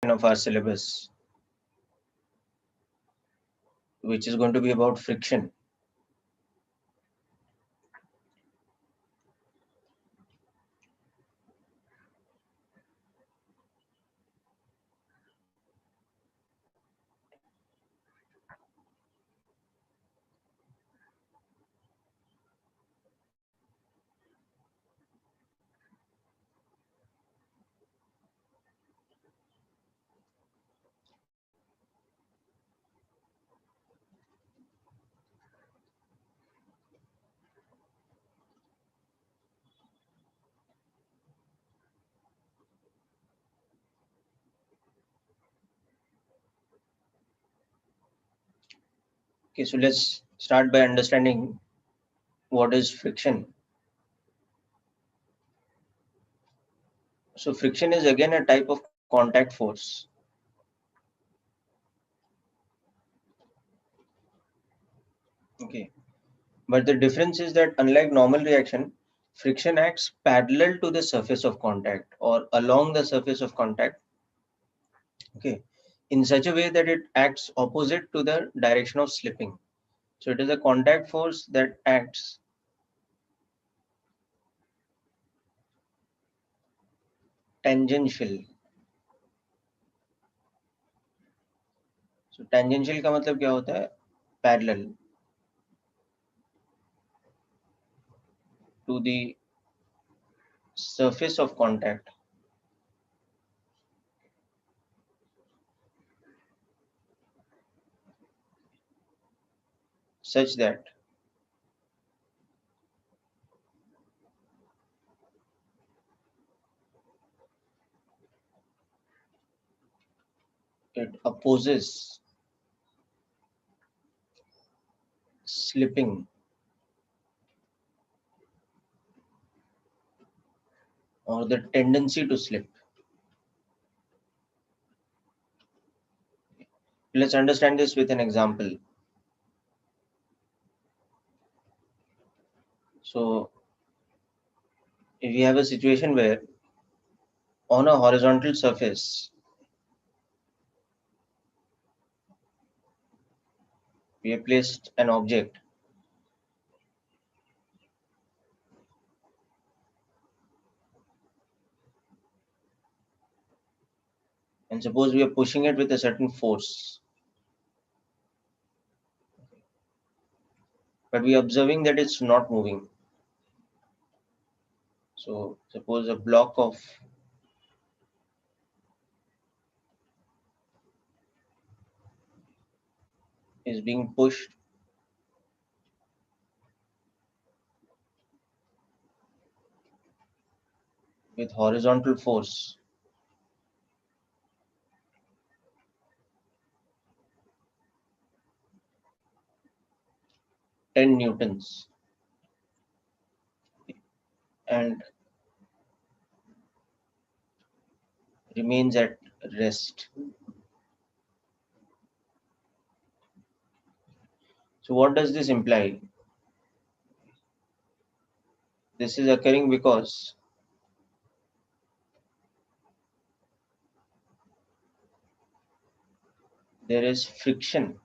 of our syllabus, which is going to be about friction. Okay, so let's start by understanding what is friction. So friction is again a type of contact force. Okay, but the difference is that unlike normal reaction, friction acts parallel to the surface of contact or along the surface of contact. Okay, in such a way that it acts opposite to the direction of slipping. So it is a contact force that acts tangential. So tangential का मतलब क्या होता है? Parallel to the surface of contact, such that it opposes slipping or the tendency to slip. Let's understand this with an example. So if we have a situation where on a horizontal surface we have placed an object, and suppose we are pushing it with a certain force, but we are observing that it's not moving. So suppose a block of is being pushed with horizontal force ten newtons and remains at rest. So what does this imply? This is occurring because there is friction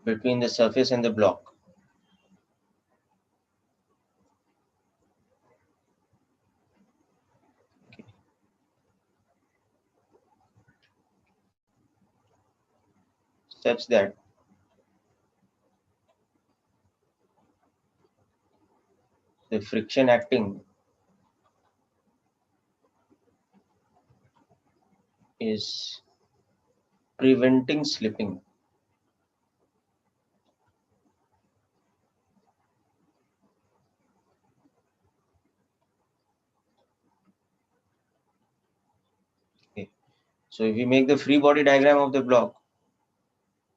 between the surface and the block. Okay. Such that the friction acting is preventing slipping. Okay. So if we make the free body diagram of the block,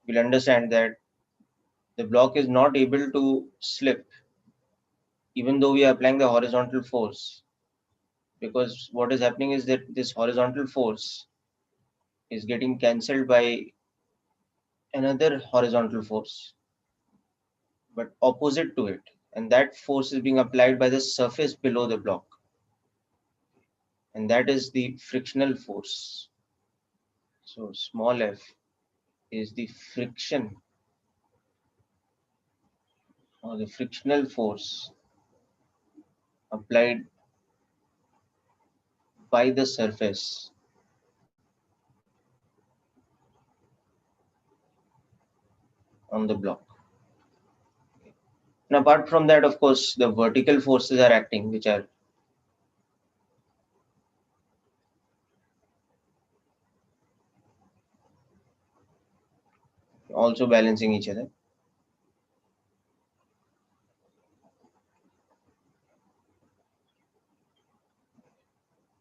we'll understand that the block is not able to slip even though we are applying the horizontal force, because what is happening is that this horizontal force is getting cancelled by another horizontal force but opposite to it, and that force is being applied by the surface below the block. and that is the frictional force. So small f is the friction or the frictional force applied by the surface on the block. And apart from that, of course, the vertical forces are acting, which are also balancing each other.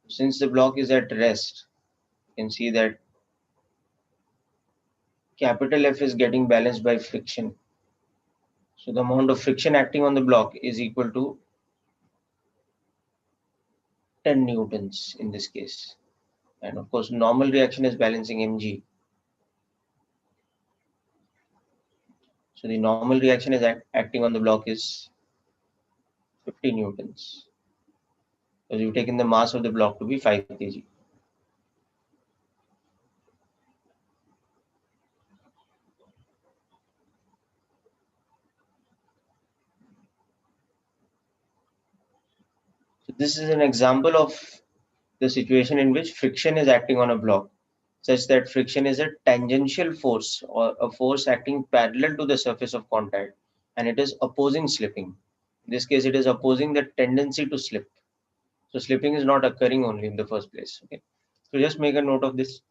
Since the block is at rest, you can see that capital F is getting balanced by friction. So the amount of friction acting on the block is equal to 10 newtons in this case. And of course, normal reaction is balancing mg. So the normal reaction is acting on the block is 50 newtons. Because you've taken the mass of the block to be 5 kg. So this is an example of the situation in which friction is acting on a block, such that friction is a tangential force or a force acting parallel to the surface of contact, and it is opposing slipping. In this case, it is opposing the tendency to slip. So slipping is not occurring only in the first place. Okay. So just make a note of this.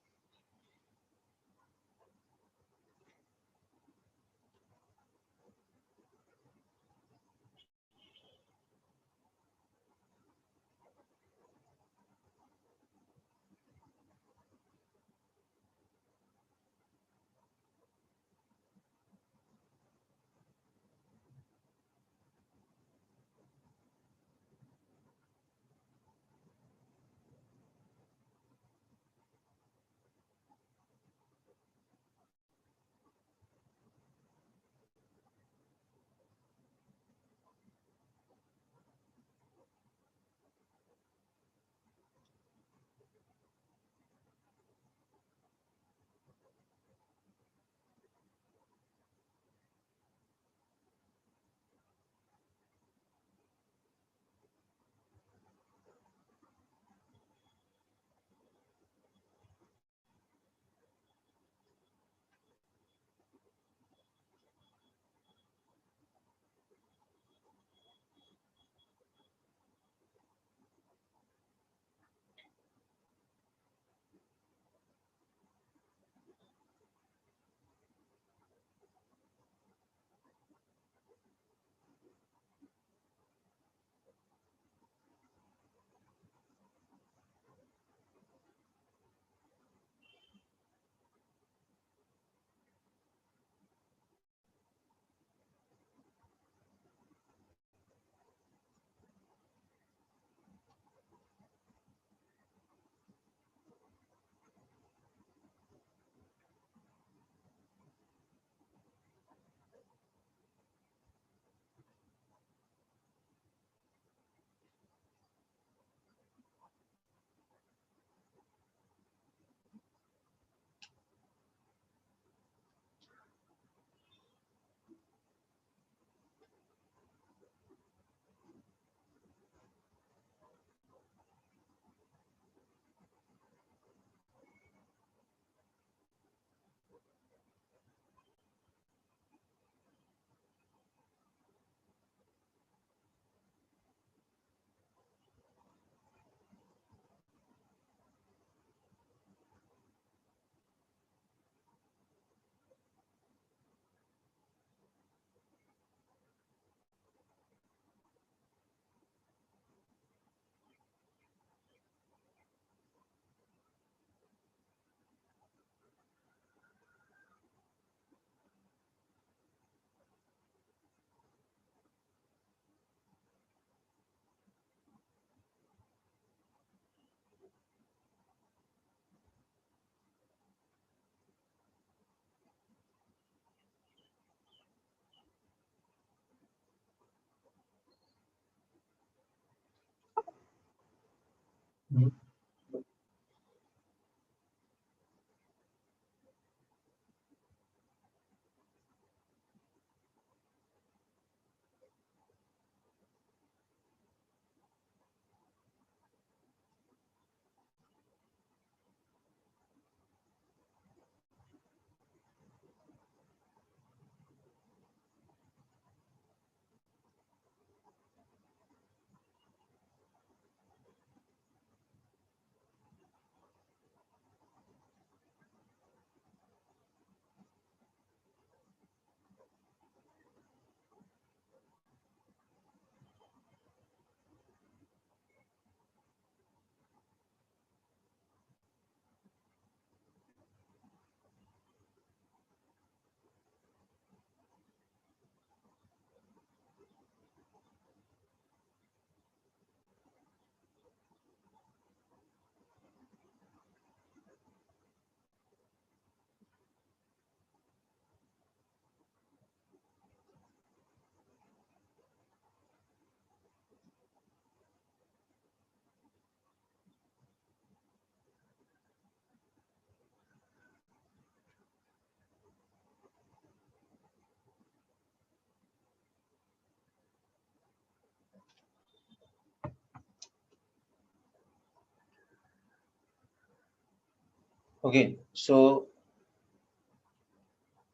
Okay, so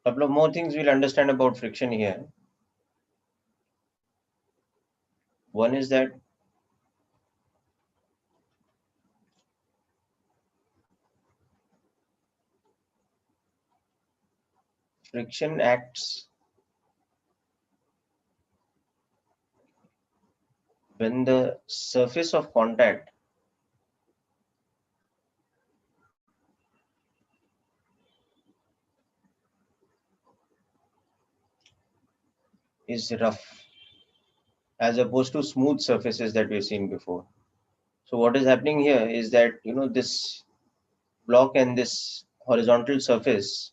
a couple of more things we'll understand about friction here. One is that friction acts when the surface of contact is rough as opposed to smooth surfaces that we've seen before. So what is happening here is that this block and this horizontal surface,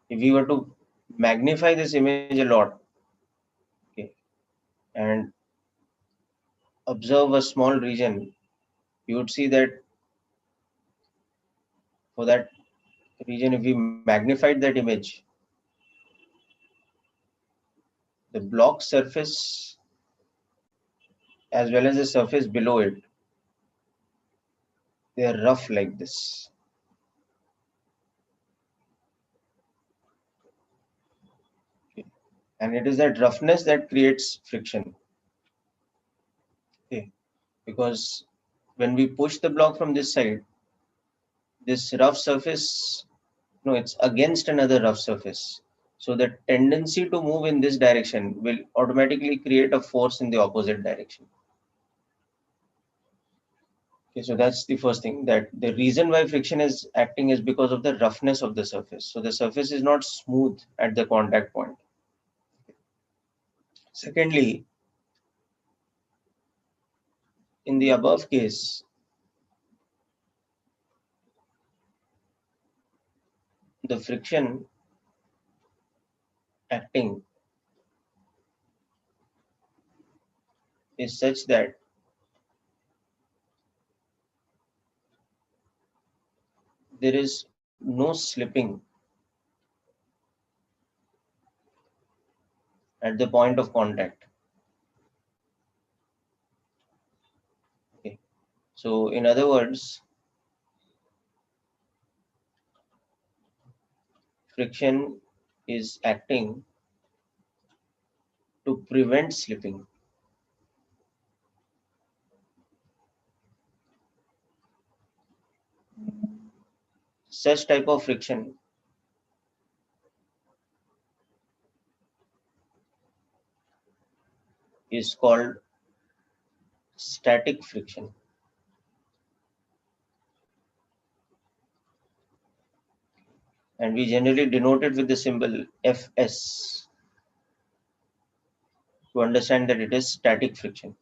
if we were to magnify this image a lot, okay, and observe a small region, you would see that for that region, if we magnified that image, the block surface as well as the surface below it, they are rough like this. Okay. And it is that roughness that creates friction. Okay. Because when we push the block from this side, this rough surface, it's against another rough surface. So the tendency to move in this direction will automatically create a force in the opposite direction. Okay, so that's the first thing, that the reason why friction is acting is because of the roughness of the surface. So the surface is not smooth at the contact point. Secondly, in the above case, the friction acting is such that there is no slipping at the point of contact. Okay. So in other words, friction is acting to prevent slipping. Such type of friction is called static friction. And we generally denote it with the symbol Fs to understand that it is static friction.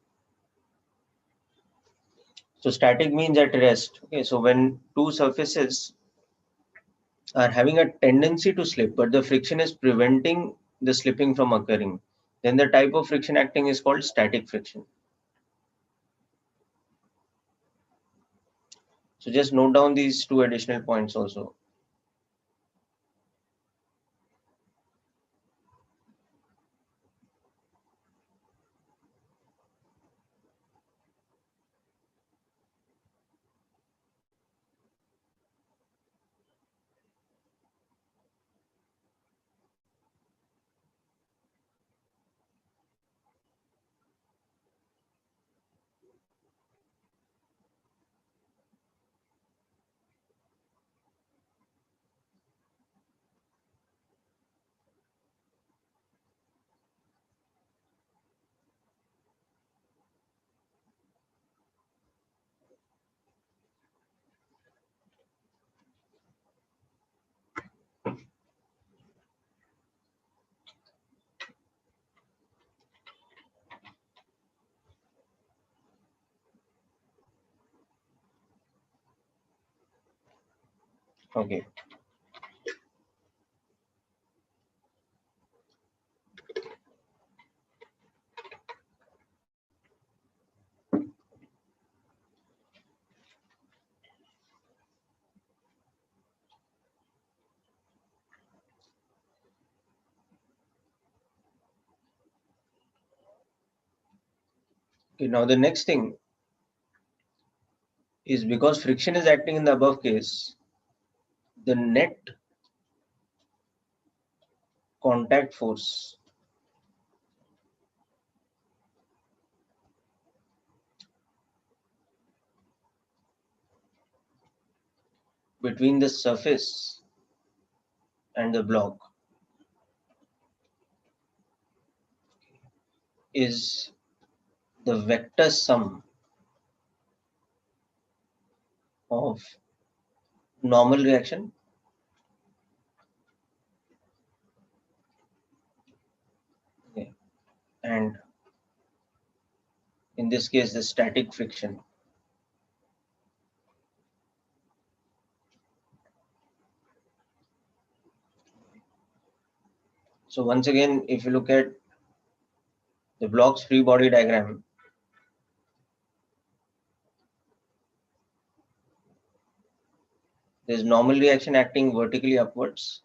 So static means at rest. Okay, so when two surfaces are having a tendency to slip, but the friction is preventing the slipping from occurring, then the type of friction acting is called static friction. So just note down these two additional points also. Okay. Okay, now the next thing is, because friction is acting in the above case, the net contact force between the surface and the block is the vector sum of normal reaction and, in this case, the static friction. So once again, if you look at the block's free body diagram, there's normal reaction acting vertically upwards,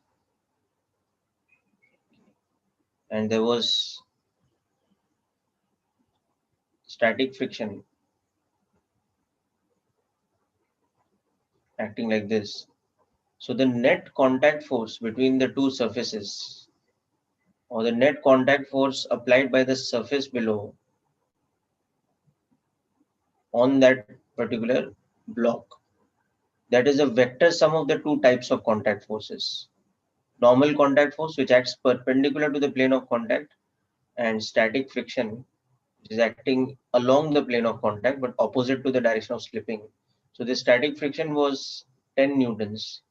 and there was static friction acting like this. So the net contact force between the two surfaces, or the net contact force applied by the surface below on that particular block, that is a vector sum of the two types of contact forces: normal contact force, which acts perpendicular to the plane of contact, and static friction, which is acting along the plane of contact but opposite to the direction of slipping. So the static friction was 10 newtons,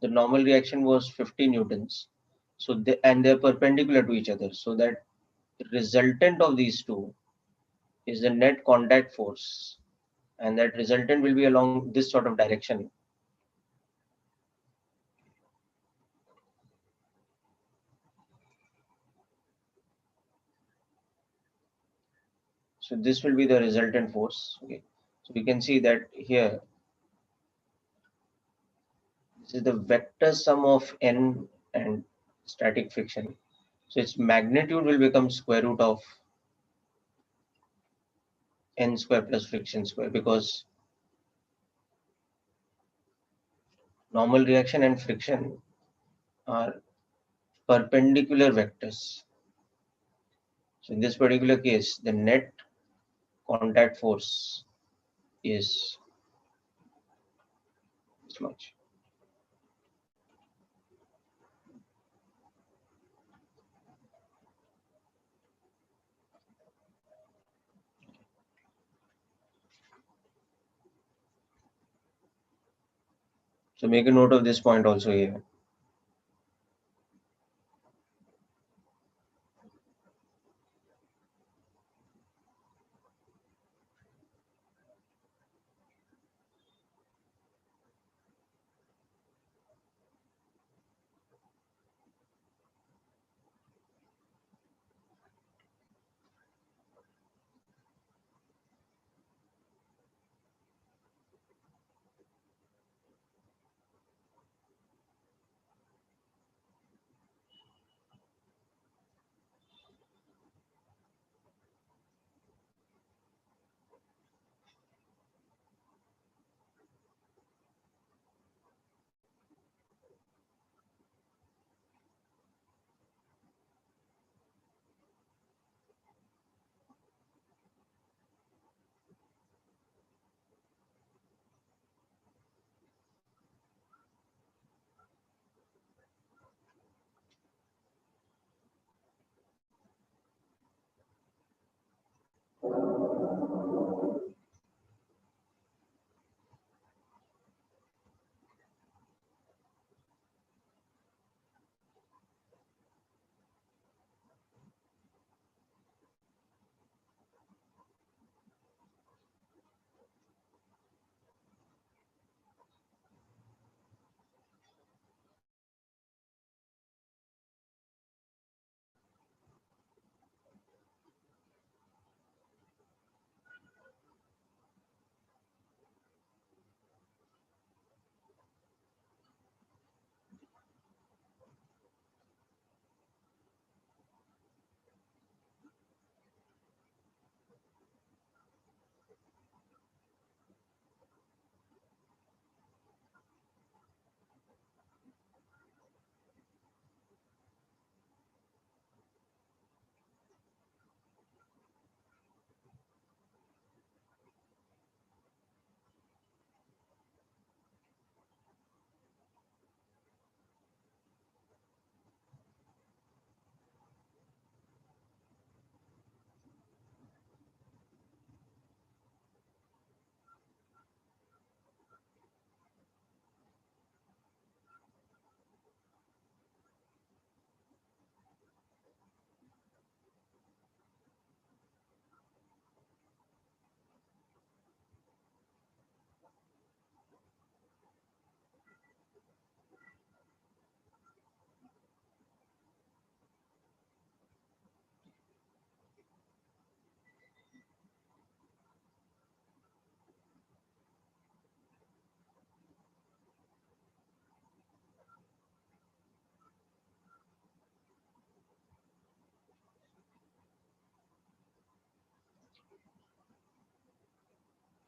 the normal reaction was 50 newtons. So and they're perpendicular to each other. So that resultant of these two is the net contact force, and that resultant will be along this sort of direction. So this will be the resultant force. Okay. So we can see that here, this is the vector sum of N and static friction. So its magnitude will become square root of N square plus friction square, because normal reaction and friction are perpendicular vectors. So in this particular case, the net contact force is this much. So make a note of this point also here.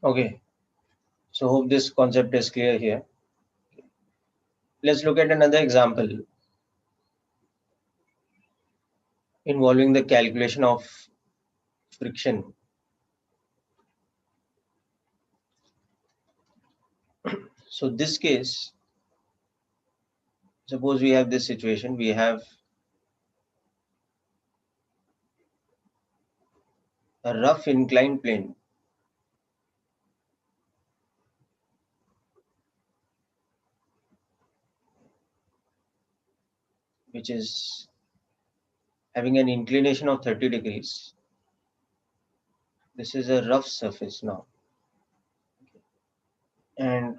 Okay, so hope this concept is clear here. Let's look at another example involving the calculation of friction. So this case, suppose we have this situation, we have a rough inclined plane which is having an inclination of 30 degrees. This is a rough surface now, and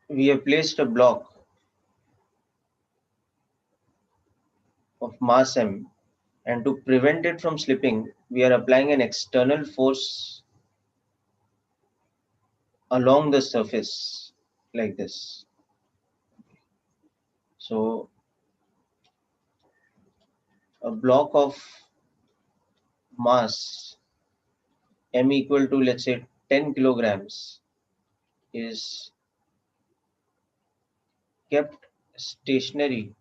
we have placed a block of mass m, and to prevent it from slipping, we are applying an external force along the surface like this. So a block of mass m equal to, let's say, 10 kilograms is kept stationary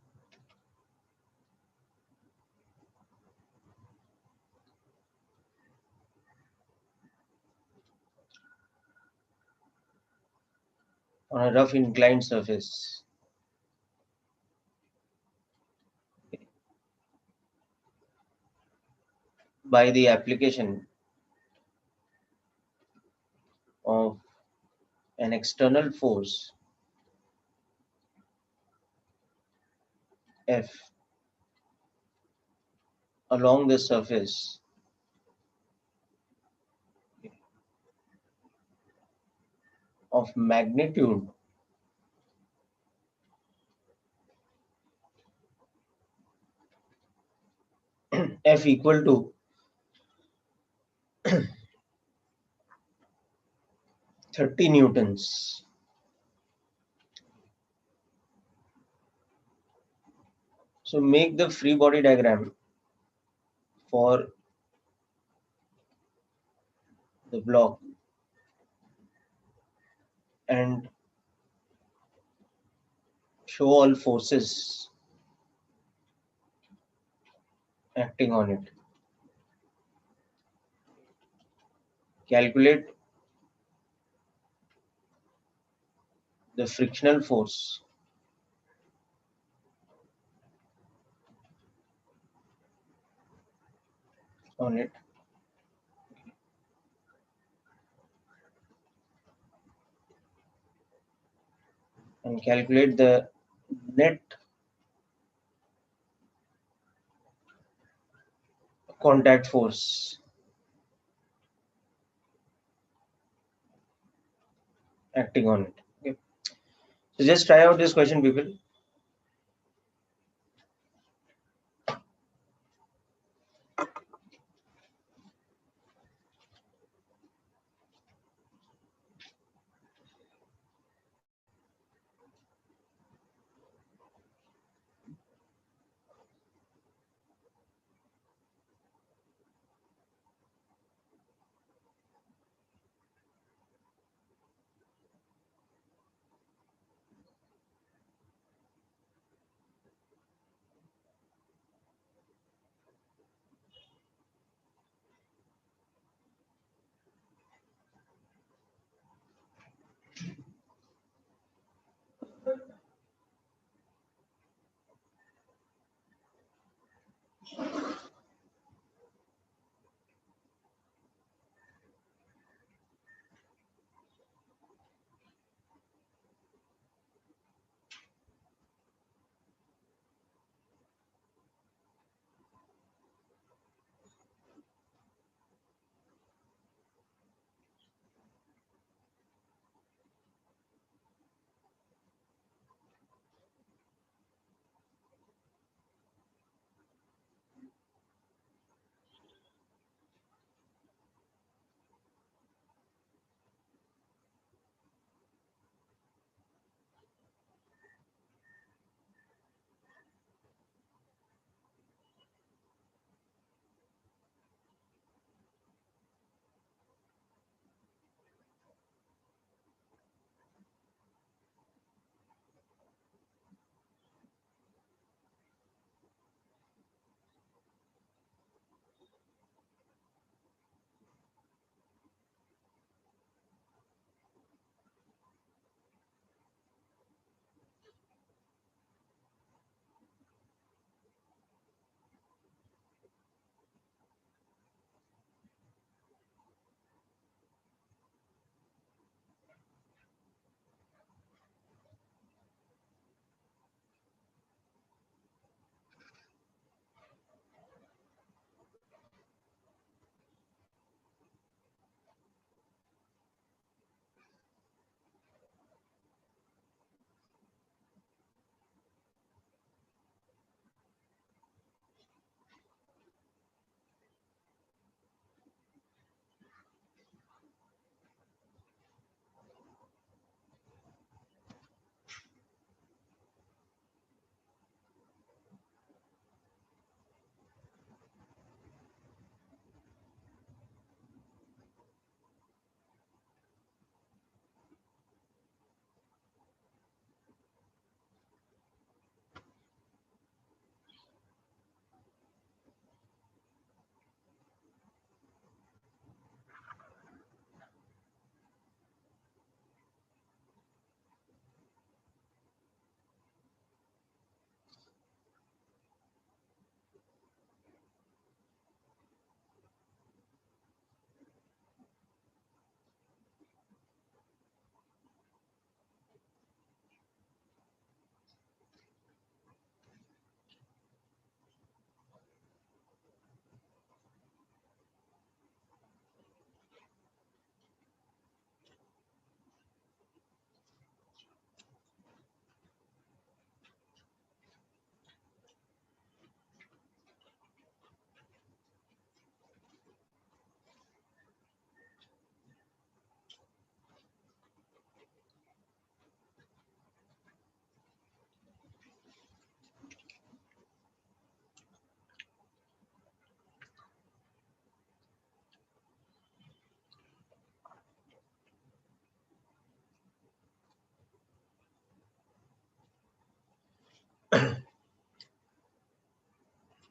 on a rough inclined surface by the application of an external force F along the surface of magnitude F equal to 30 newtons. So make the free body diagram for the block and show all forces acting on it. Calculate the frictional force on it and calculate the net contact force acting on it. Okay. So just try out this question, people.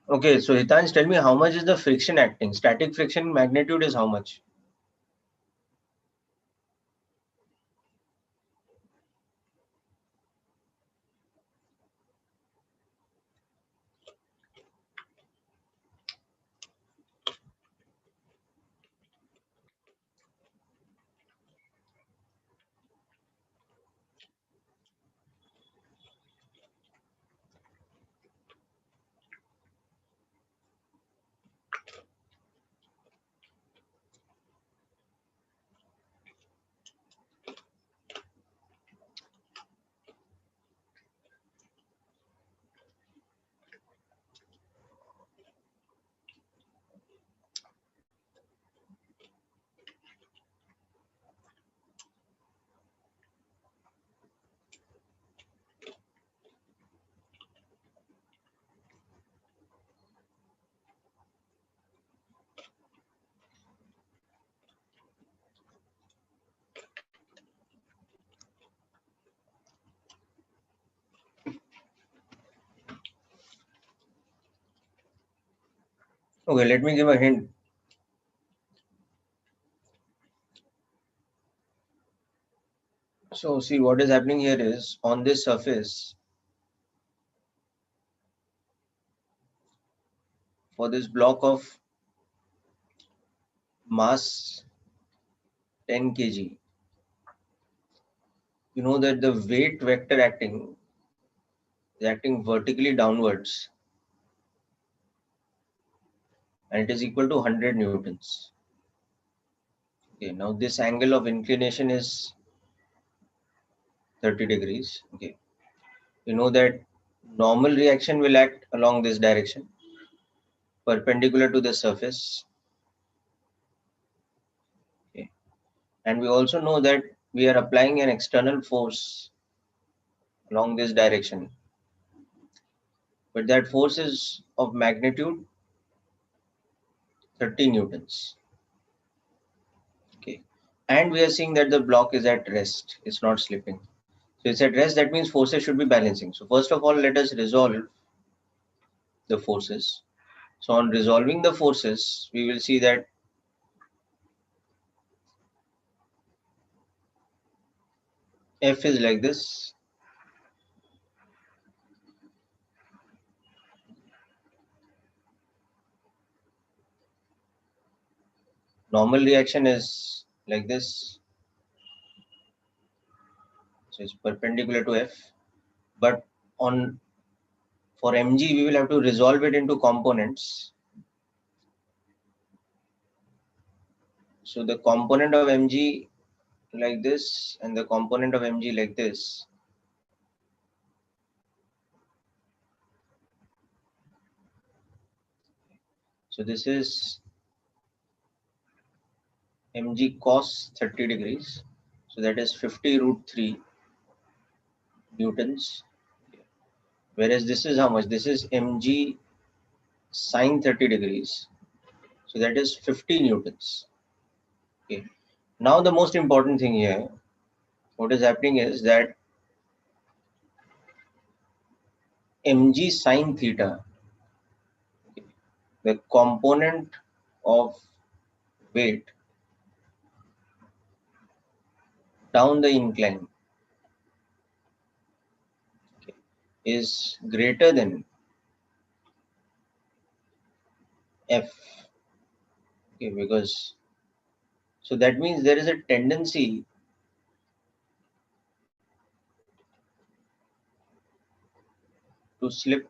Okay, so Iitians, tell me how much is the friction acting? Static friction magnitude is how much? Okay, let me give a hint. So see, what is happening here is on this surface, for this block of mass 10 kg, you know that the weight vector acting is acting vertically downwards, and it is equal to 100 newtons. Okay, now this angle of inclination is 30 degrees. Okay, you know that normal reaction will act along this direction, perpendicular to the surface. Okay, and we also know that we are applying an external force along this direction, but that force is of magnitude 30 newtons. Okay, and we are seeing that the block is at rest, it's not slipping. So it's at rest, that means forces should be balancing. So first of all, let us resolve the forces. So on resolving the forces, we will see that F is like this. Normal reaction is like this. So it's perpendicular to F. But on for mg, we will have to resolve it into components. So the component of mg like this and the component of mg like this. So this is mg cos 30 degrees. So that is 50 root 3 newtons. Whereas this is how much? This is mg sine 30 degrees. So that is 50 newtons. Okay. Now the most important thing here, what is happening is that mg sine theta, okay, the component of weight down the incline, okay, is greater than F. Okay, because so that means there is a tendency to slip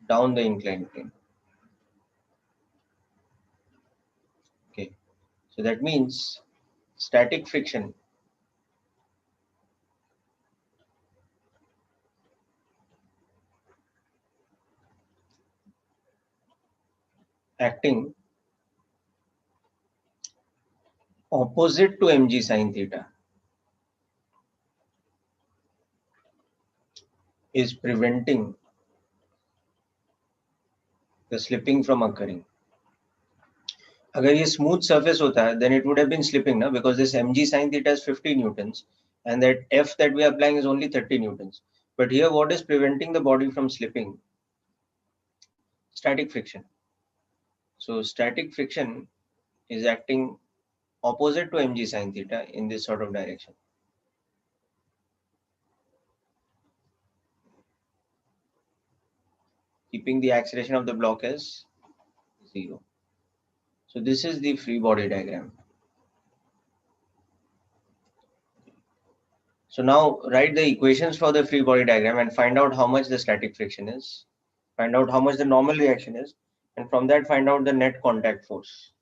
down the inclined plane. Okay, so that means static friction acting opposite to mg sine theta is preventing the slipping from occurring. अगर ये smooth surface होता है, then it would have been slipping, ना? Because this mg sine theta is 50 newtons and that F that we are applying is only 30 newtons. But here, what is preventing the body from slipping? Static friction. So static friction is acting opposite to mg sin theta in this sort of direction. Keeping the acceleration of the block as 0. So this is the free body diagram. So now write the equations for the free body diagram and find out how much the static friction is, find out how much the normal reaction is, and from that find out the net contact force.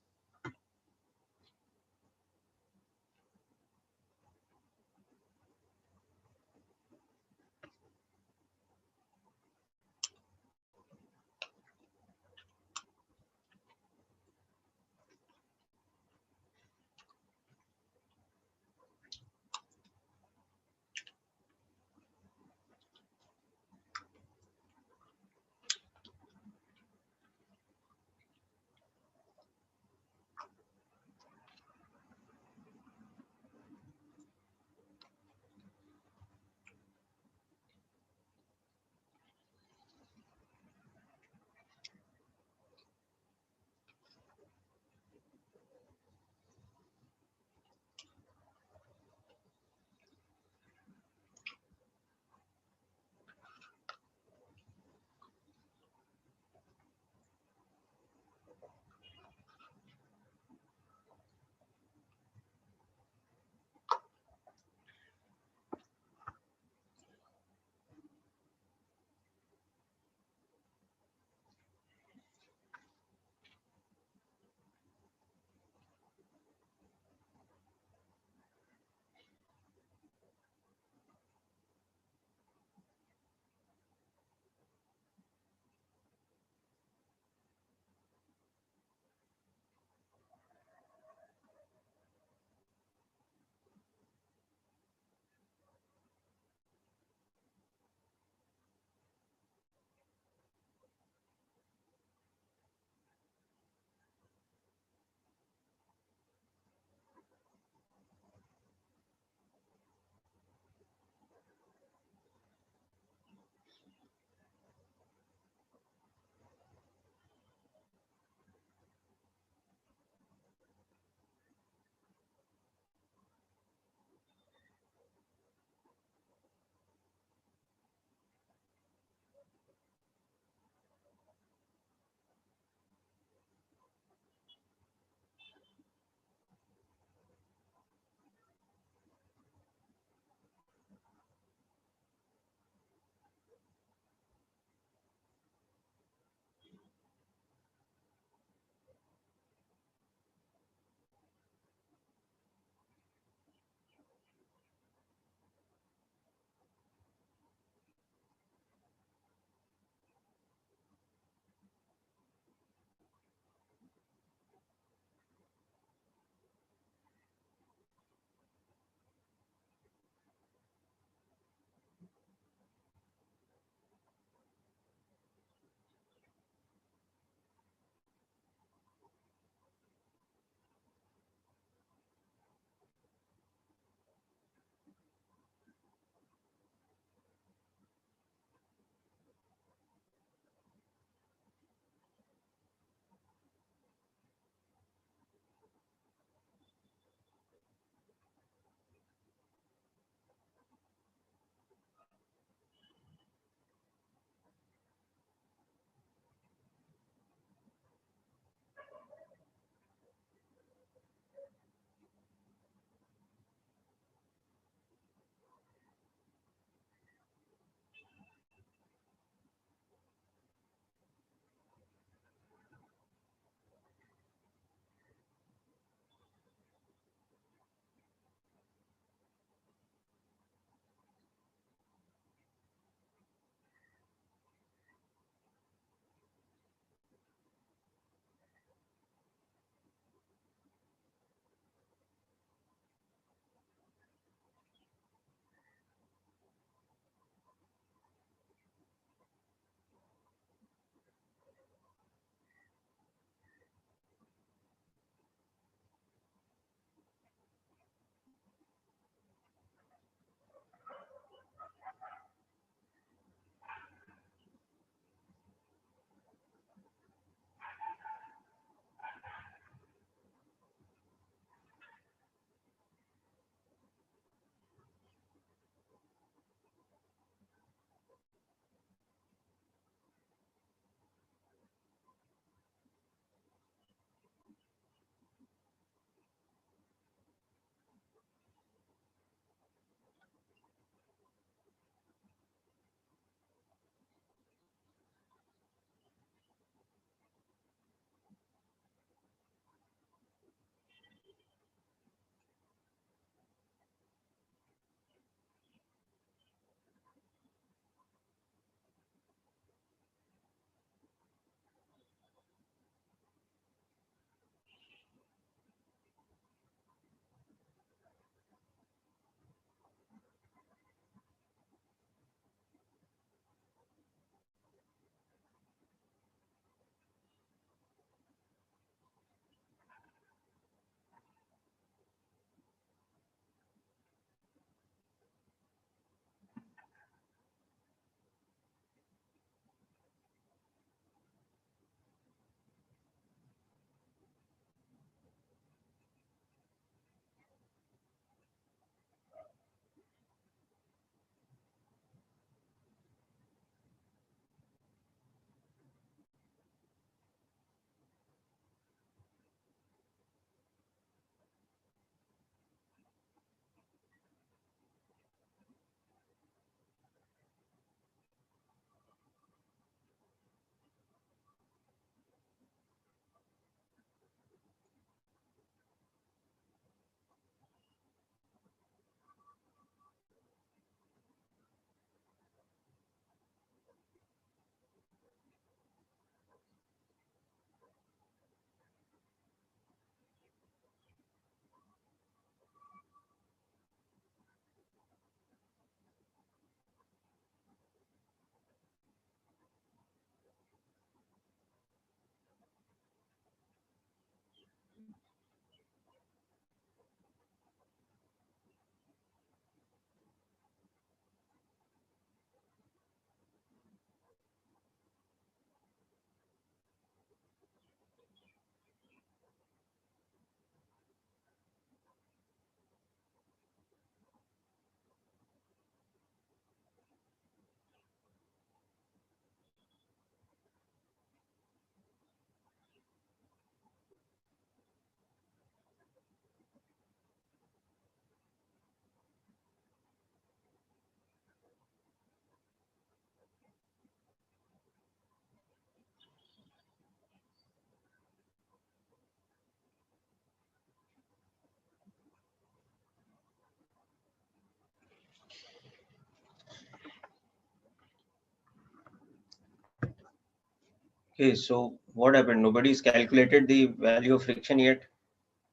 Okay, so what happened? Nobody's calculated the value of friction yet.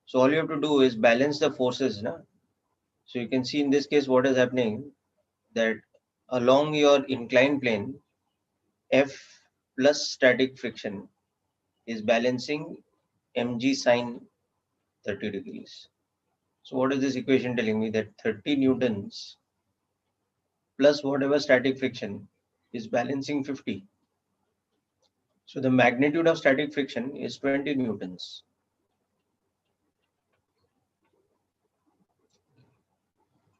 So all you have to do is balance the forces. Na? So you can see in this case what is happening, that along your inclined plane, F plus static friction is balancing mg sine 30 degrees. So what is this equation telling me? That 30 newtons plus whatever static friction is balancing 50. So the magnitude of static friction is 20 newtons.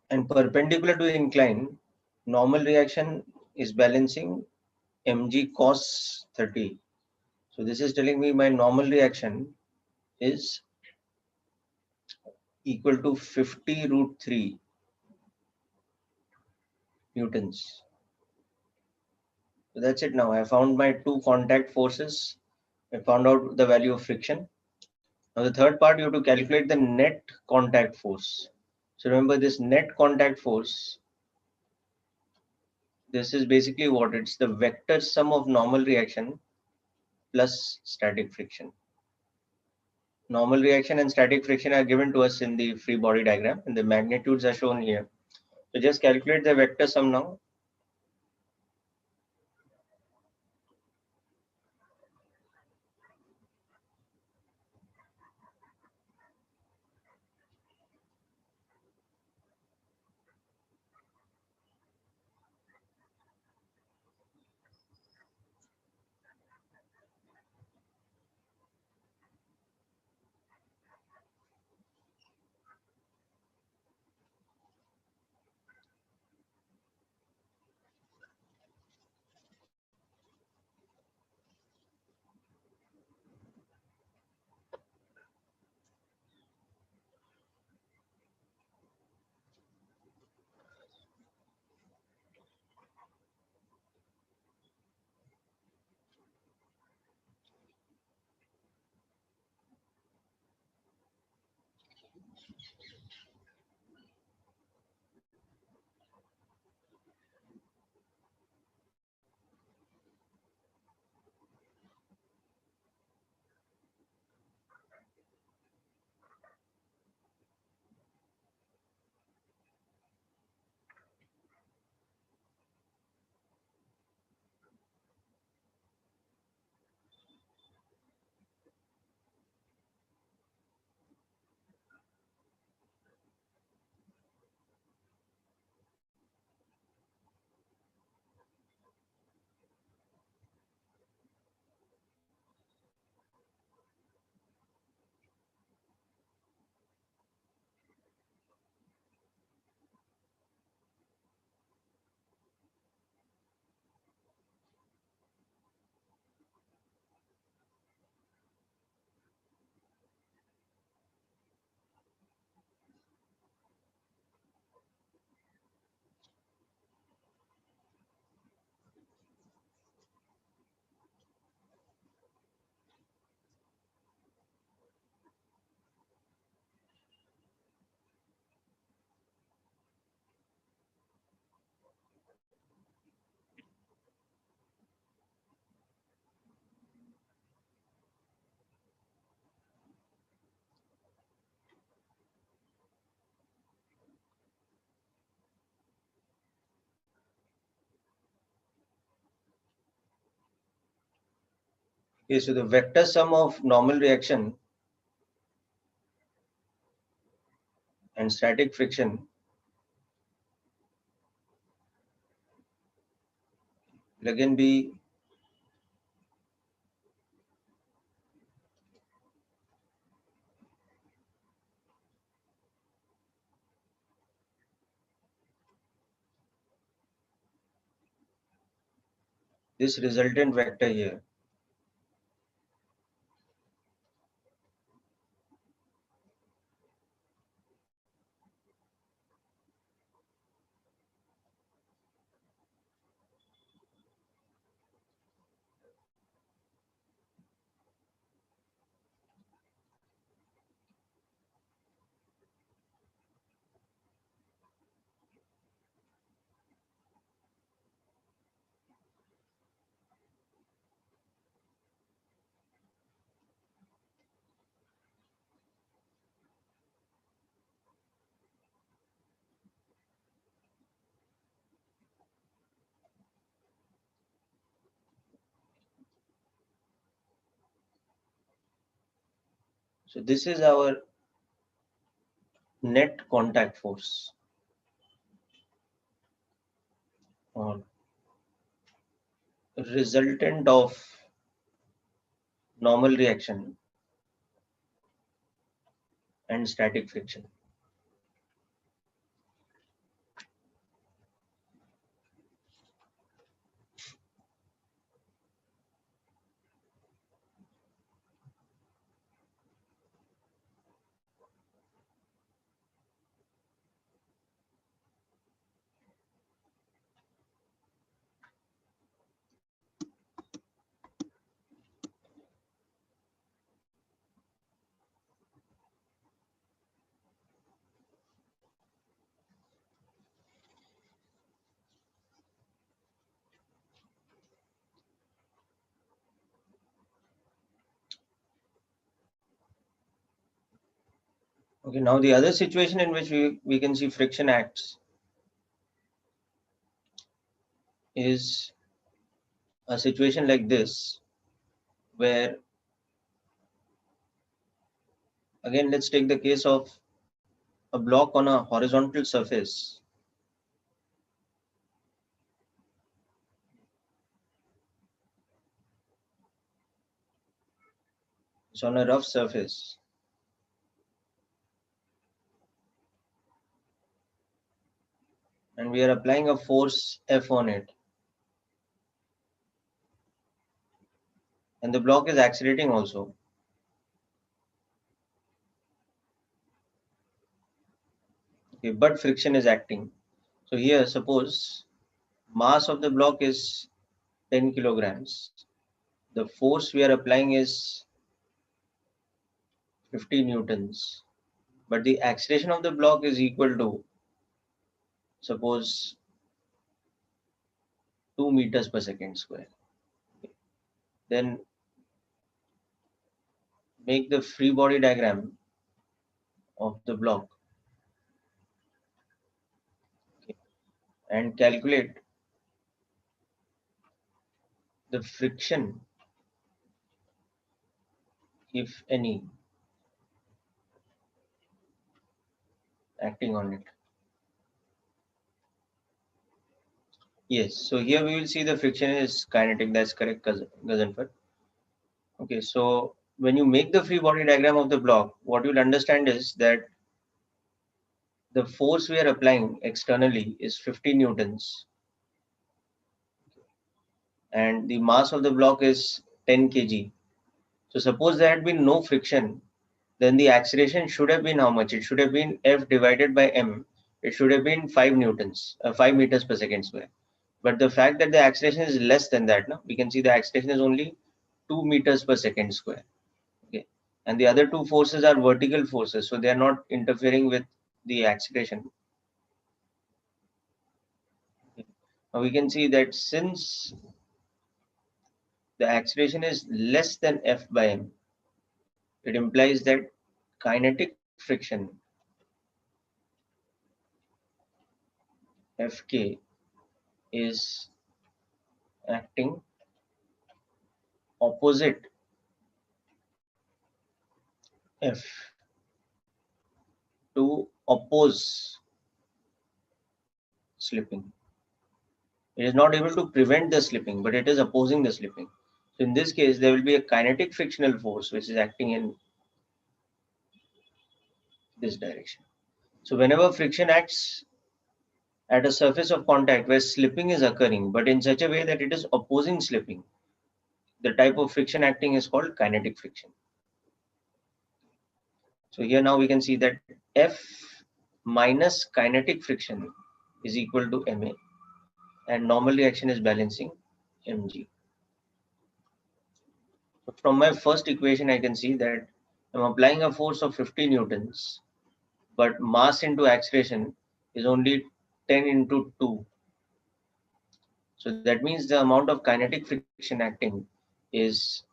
And perpendicular to the incline, normal reaction is balancing mg cos 30. So this is telling me my normal reaction is equal to 50 root 3 newtons. So that's it now. I found my two contact forces. I found out the value of friction. Now the third part, you have to calculate the net contact force. So remember this net contact force, this is basically what? It's the vector sum of normal reaction plus static friction. Normal reaction and static friction are given to us in the free body diagram and the magnitudes are shown here. So just calculate the vector sum now. Okay, so the vector sum of normal reaction and static friction will again be this resultant vector here. So this is our net contact force, or resultant of normal reaction and static friction. Okay, now the other situation in which we can see friction acts is a situation like this, where again let's take the case of a block on a horizontal surface. It's on a rough surface. And we are applying a force F on it. And the block is accelerating also. Okay, but friction is acting. So here, suppose mass of the block is 10 kilograms. The force we are applying is 50 newtons. But the acceleration of the block is equal to, suppose, 2 meters per second square. Then make the free body diagram of the block and calculate the friction, if any, acting on it. Yes, so here we will see the friction is kinetic. That's correct, Gazanfar. Okay, so when you make the free body diagram of the block, what you'll understand is that the force we are applying externally is 50 newtons, and the mass of the block is 10 kg. So suppose there had been no friction, then the acceleration should have been how much? It should have been F divided by m. It should have been 5 newtons, 5 meters per second square. But the fact that the acceleration is less than that, no? We can see the acceleration is only 2 meters per second square. Okay, and the other two forces are vertical forces, so they are not interfering with the acceleration. Now we can see that since the acceleration is less than F by m, it implies that kinetic friction Fk is acting opposite F to oppose slipping. It is not able to prevent the slipping, but it is opposing the slipping. So in this case, there will be a kinetic frictional force which is acting in this direction. So whenever friction acts at a surface of contact where slipping is occurring, but in such a way that it is opposing slipping, the type of friction acting is called kinetic friction. So here now we can see that F minus kinetic friction is equal to Ma, and normal reaction is balancing Mg. So from my first equation, I can see that I'm applying a force of 50 newtons, but mass into acceleration is only 10 into 2. So that means the amount of kinetic friction acting is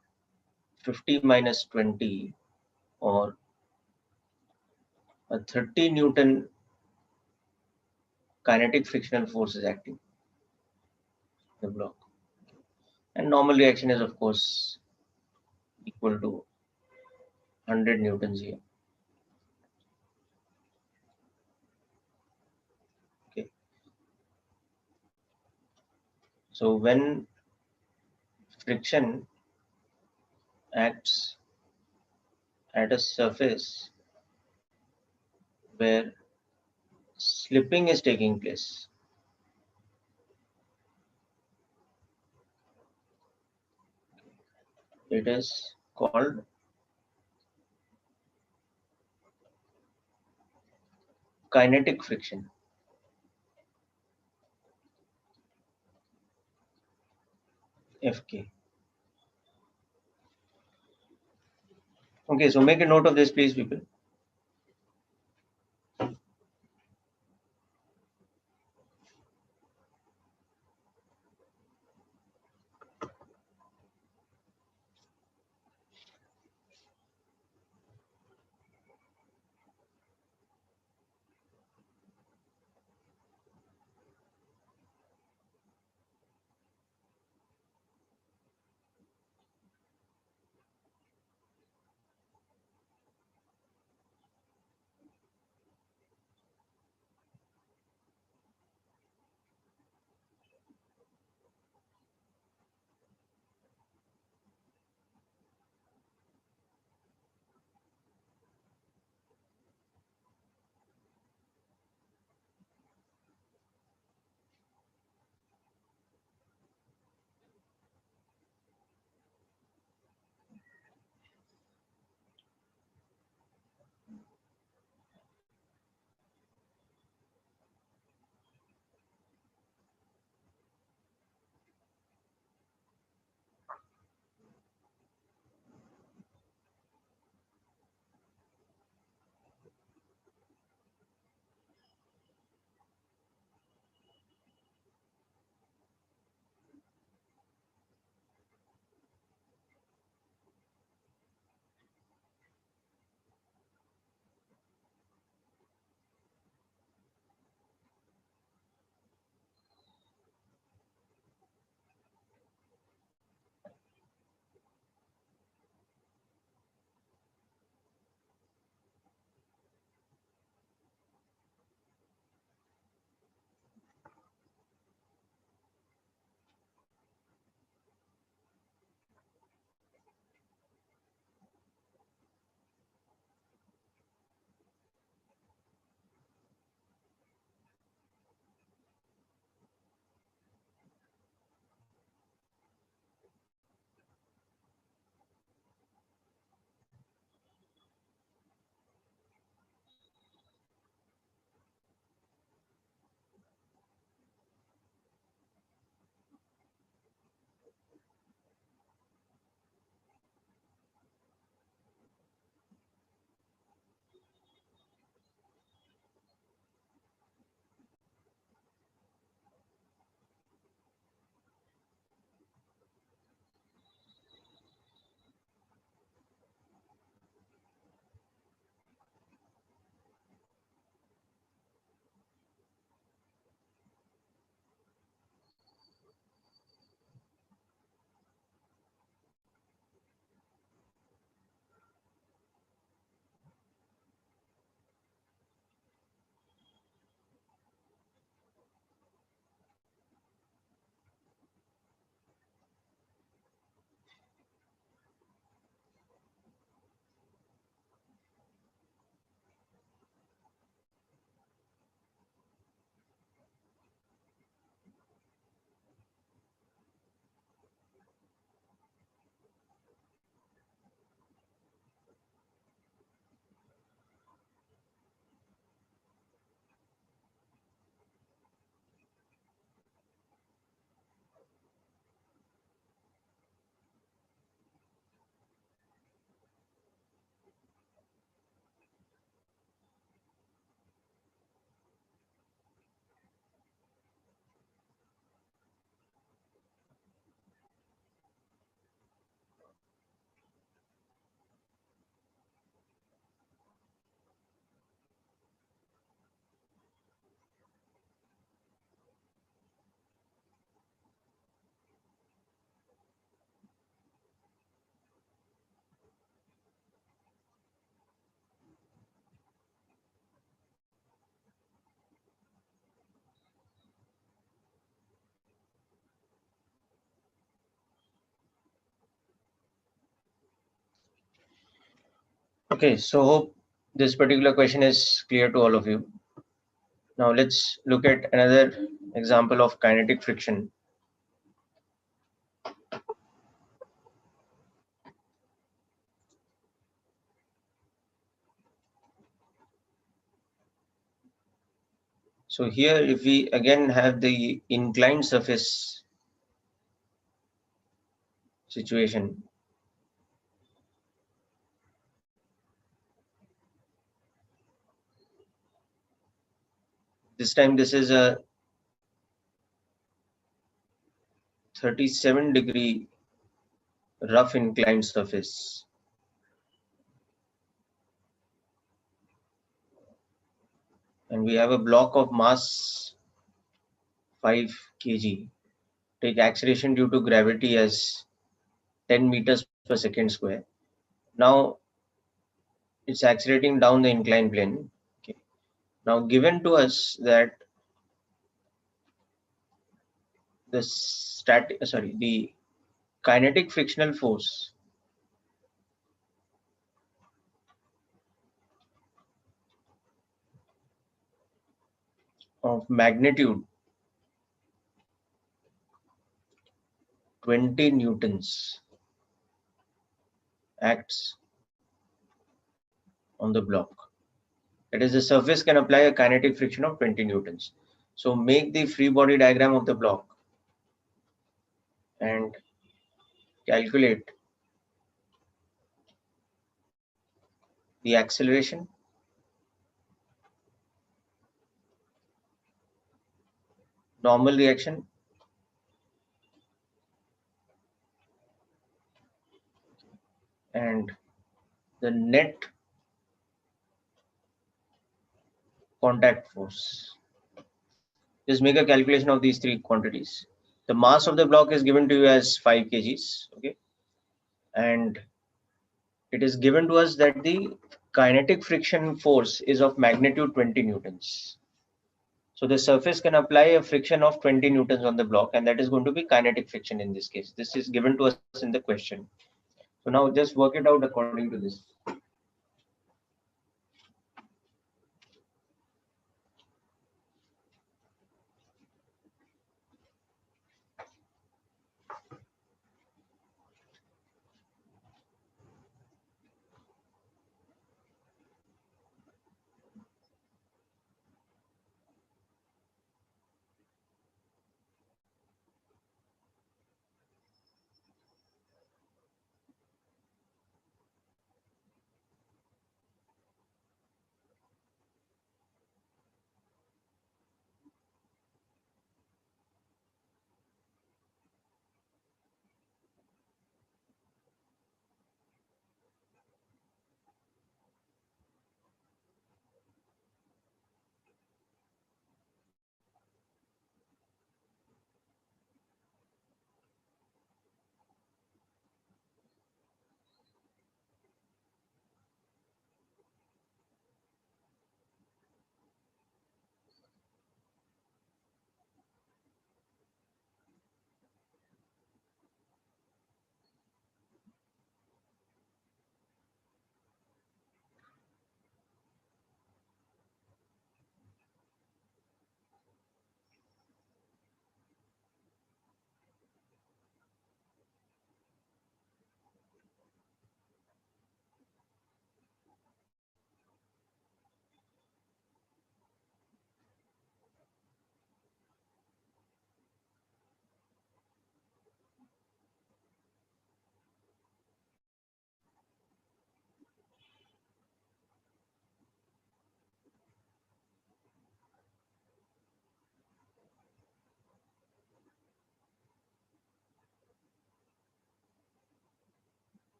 50 minus 20, or a 30 Newton kinetic frictional force is acting the block. And normal reaction is of course equal to 100 newtons here. Okay. So when friction acts at a surface where slipping is taking place, it is called kinetic friction. Fk. Okay, so make a note of this, please, people. Okay, so hope this particular question is clear to all of you. Now let's look at another example of kinetic friction. So here, if we again have the inclined surface situation, this time this is a 37-degree rough inclined surface. And we have a block of mass 5 kg. Take acceleration due to gravity as 10 meters per second square. Now it's accelerating down the inclined plane. Okay. Now given to us that the kinetic frictional force of magnitude 20 newtons acts on the block. That is, the surface can apply a kinetic friction of 20 newtons. So make the free body diagram of the block and calculate the acceleration, normal reaction, and the net contact force. Just make a calculation of these three quantities. The mass of the block is given to you as 5 kgs, okay, and it is given to us that the kinetic friction force is of magnitude 20 newtons. So the surface can apply a friction of 20 newtons on the block, and that is going to be kinetic friction in this case. This is given to us in the question. So now just work it out according to this.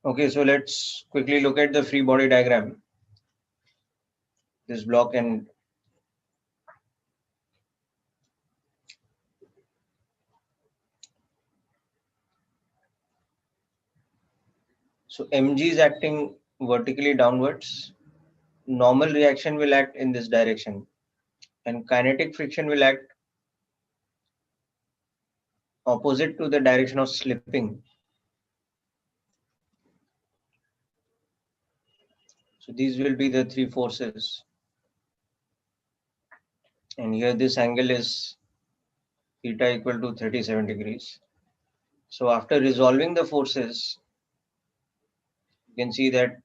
Okay, so let's quickly look at the free body diagram. This block and so mg is acting vertically downwards. Normal reaction will act in this direction, and kinetic friction will act opposite to the direction of slipping. So these will be the three forces. And here this angle is theta equal to 37 degrees. So after resolving the forces, you can see that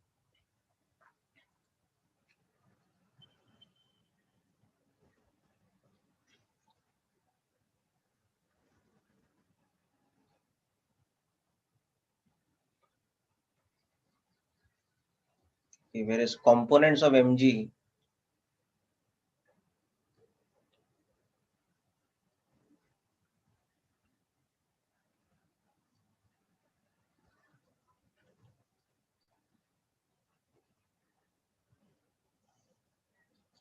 whereas components of mg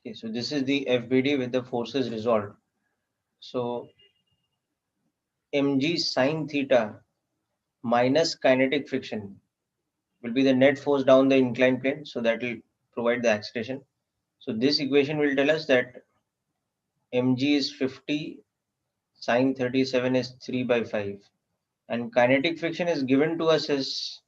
okay, so this is the FBD with the forces resolved. So mg sine theta minus kinetic friction will be the net force down the inclined plane. So that will provide the acceleration. So this equation will tell us that mg is 50, sine 37 is 3 by 5. And kinetic friction is given to us as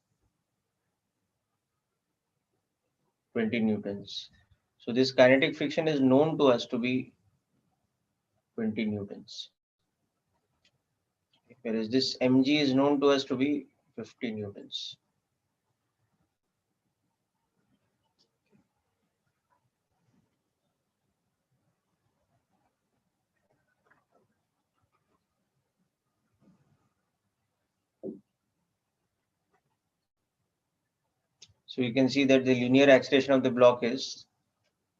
20 newtons. So this kinetic friction is known to us to be 20 newtons. Whereas this mg is known to us to be 50 newtons. So you can see that the linear acceleration of the block is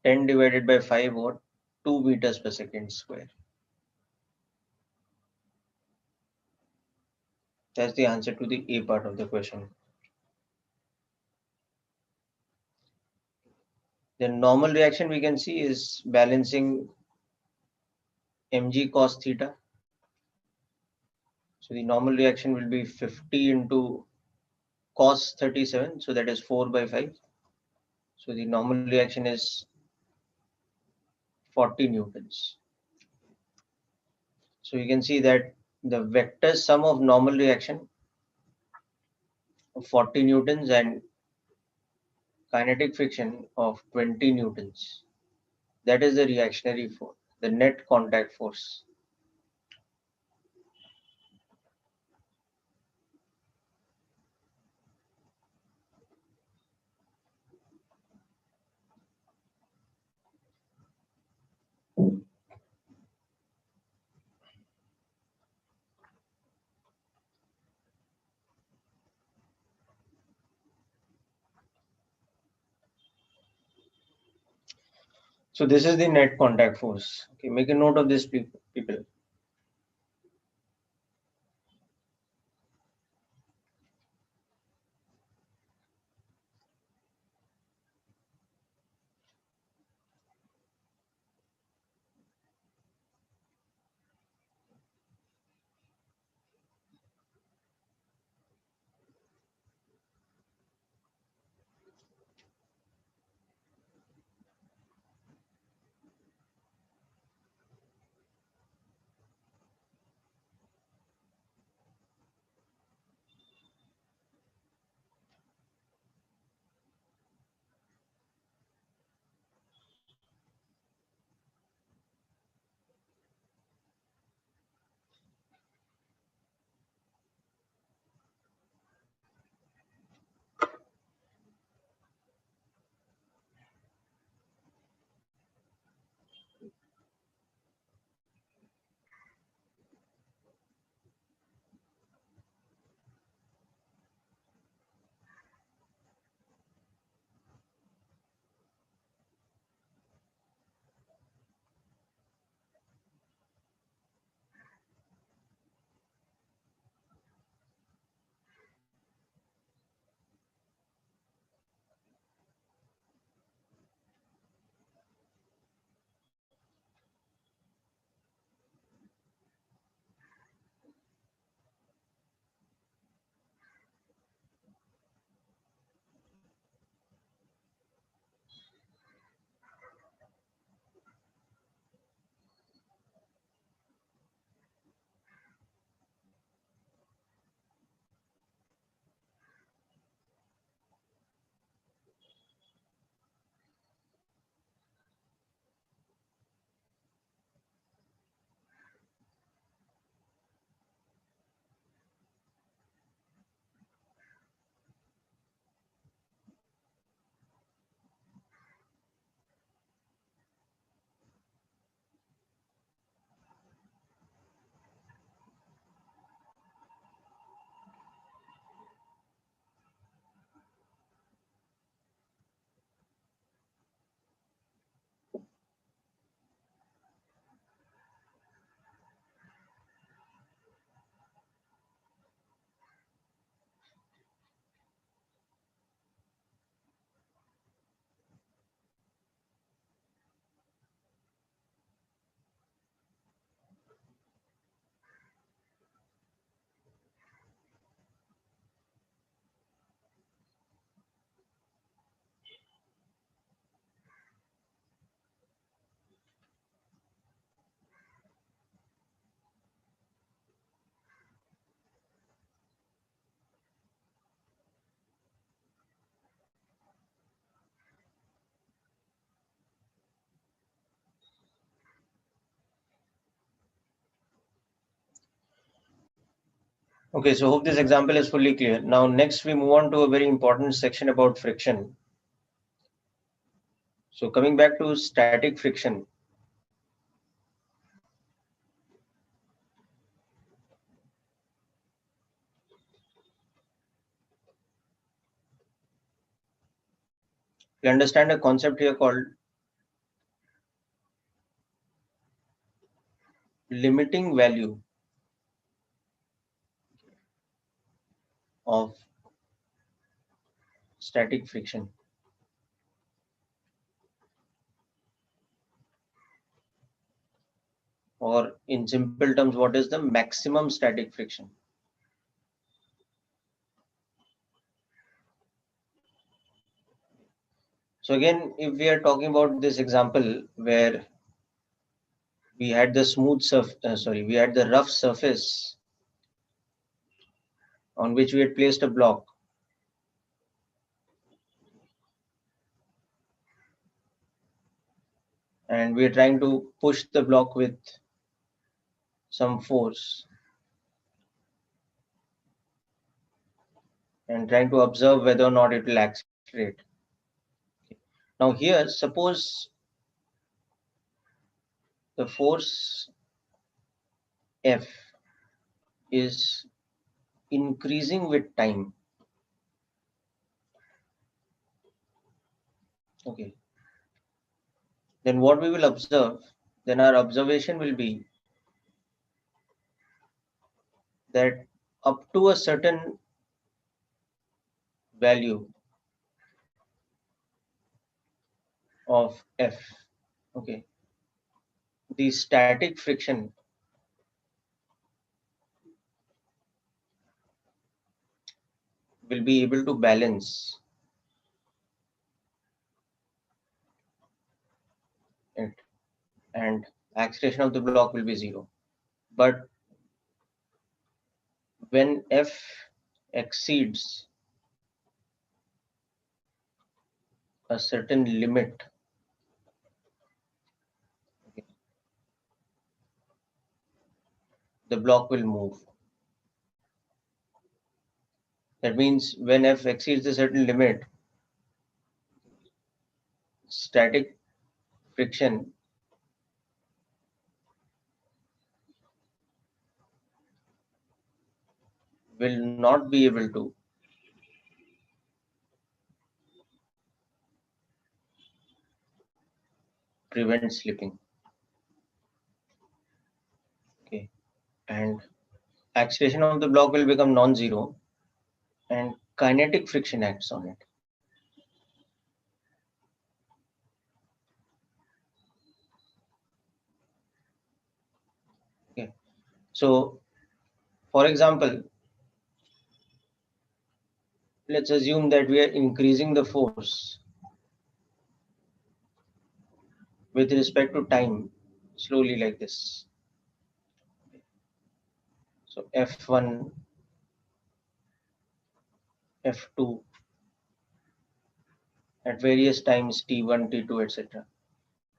10 divided by 5 or 2 meters per second square. That's the answer to the A part of the question. The normal reaction we can see is balancing mg cos theta. So the normal reaction will be 50 into cos 37. So that is 4 by 5. So the normal reaction is 40 newtons. So you can see that the vector sum of normal reaction of 40 newtons and kinetic friction of 20 newtons. That is the reactionary force, the net contact force. So this is the net contact force. Okay, make a note of this, people. Okay, so hope this example is fully clear. Now next we move on to a very important section about friction. So coming back to static friction. We understand a concept here called limiting value of static friction. Or in simple terms, what is the maximum static friction? So again, if we are talking about this example where we had the we had the rough surface on which we had placed a block. And we are trying to push the block with some force and trying to observe whether or not it will accelerate. Now here, suppose the force F is increasing with time. Okay. Then what we will observe, then our observation will be that up to a certain value of F, okay, the static friction will be able to balance it, and acceleration of the block will be 0. But when F exceeds a certain limit, okay, the block will move. That means when F exceeds a certain limit, static friction will not be able to prevent slipping. Okay, and acceleration of the block will become non-zero, and kinetic friction acts on it. Okay, so for example, let's assume that we are increasing the force with respect to time slowly like this. So F1, F2 at various times T1, T2, etc.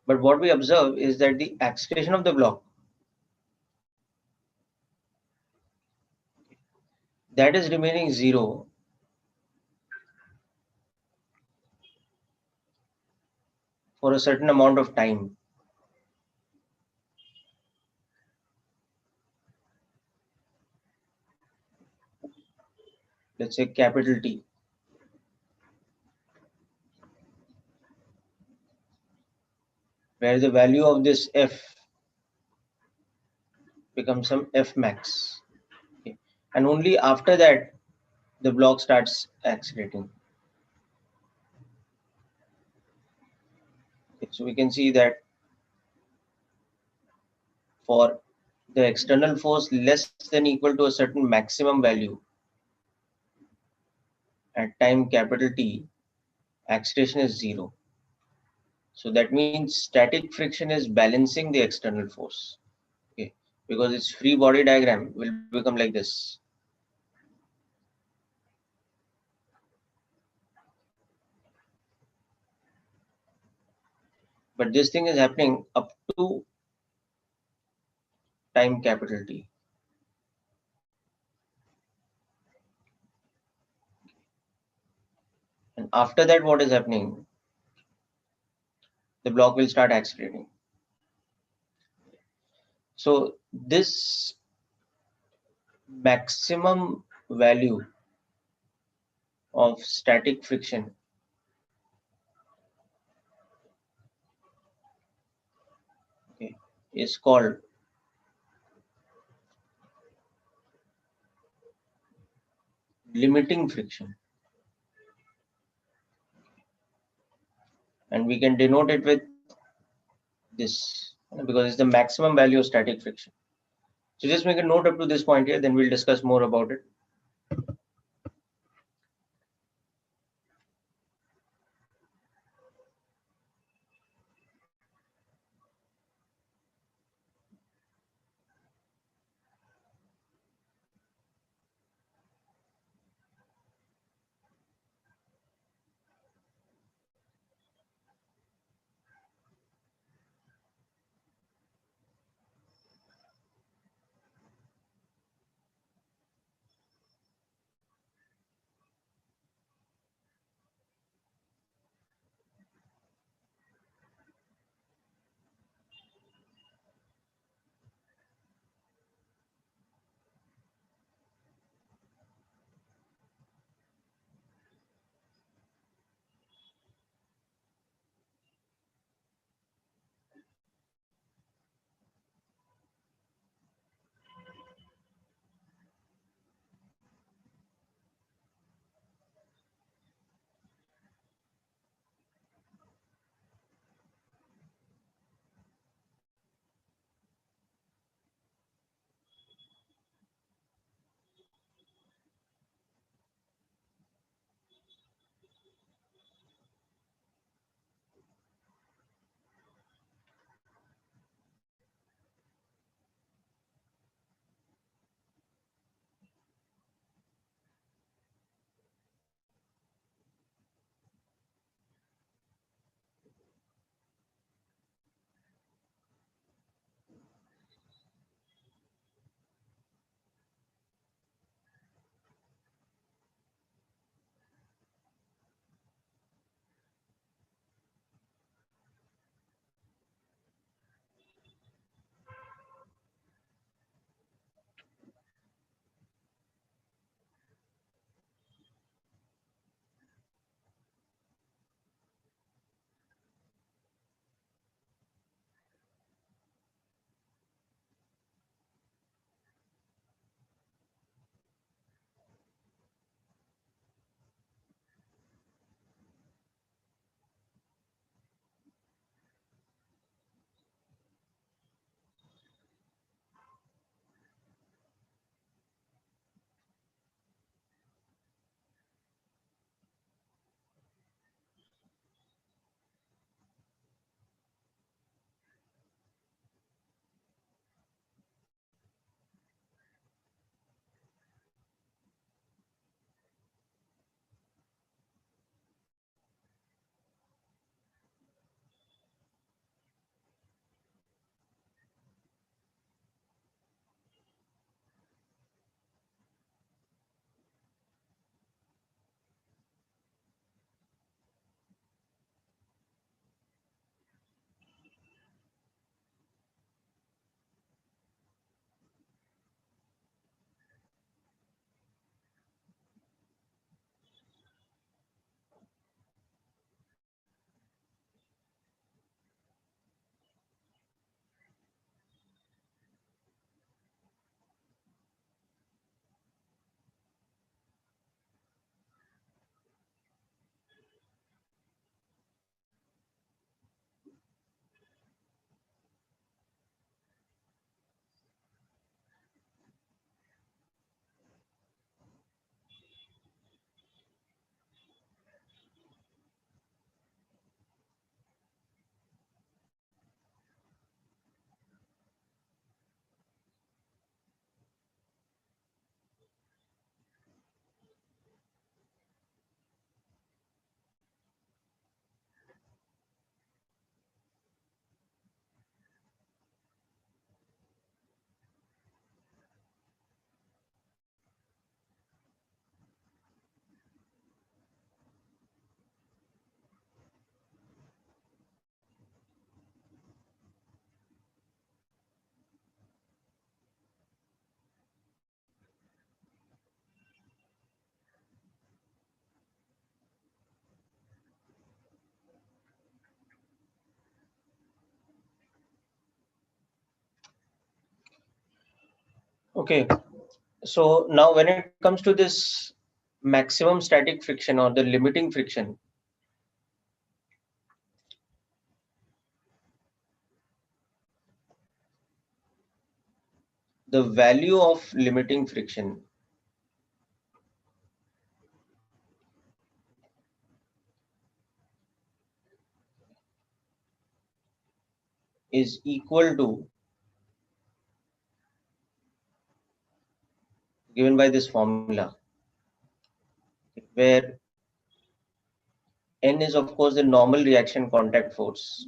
But what we observe is that the acceleration of the block, that is remaining 0 for a certain amount of time. Let's say capital T. Where the value of this F becomes some F max. Okay. And only after that, the block starts accelerating. Okay. So we can see that for the external force less than equal to a certain maximum value at time capital T, acceleration is 0. So that means static friction is balancing the external force. Okay, because its free body diagram will become like this. But this thing is happening up to time capital T. And after that, what is happening? The block will start accelerating. So this maximum value of static friction is called limiting friction, and we can denote it with this because it's the maximum value of static friction. So just make a note up to this point here, then we'll discuss more about it. Okay, so now when it comes to this maximum static friction or the limiting friction, the value of limiting friction is equal to, given by this formula, where N is of course the normal reaction contact force,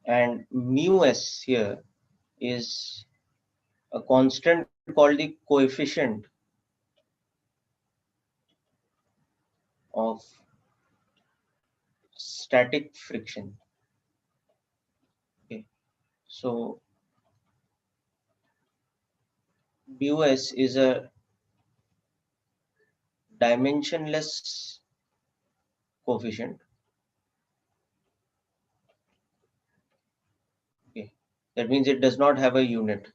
and mu s here is a constant called the coefficient of static friction. Okay, so mu s is a dimensionless coefficient. Okay, that means it does not have a unit.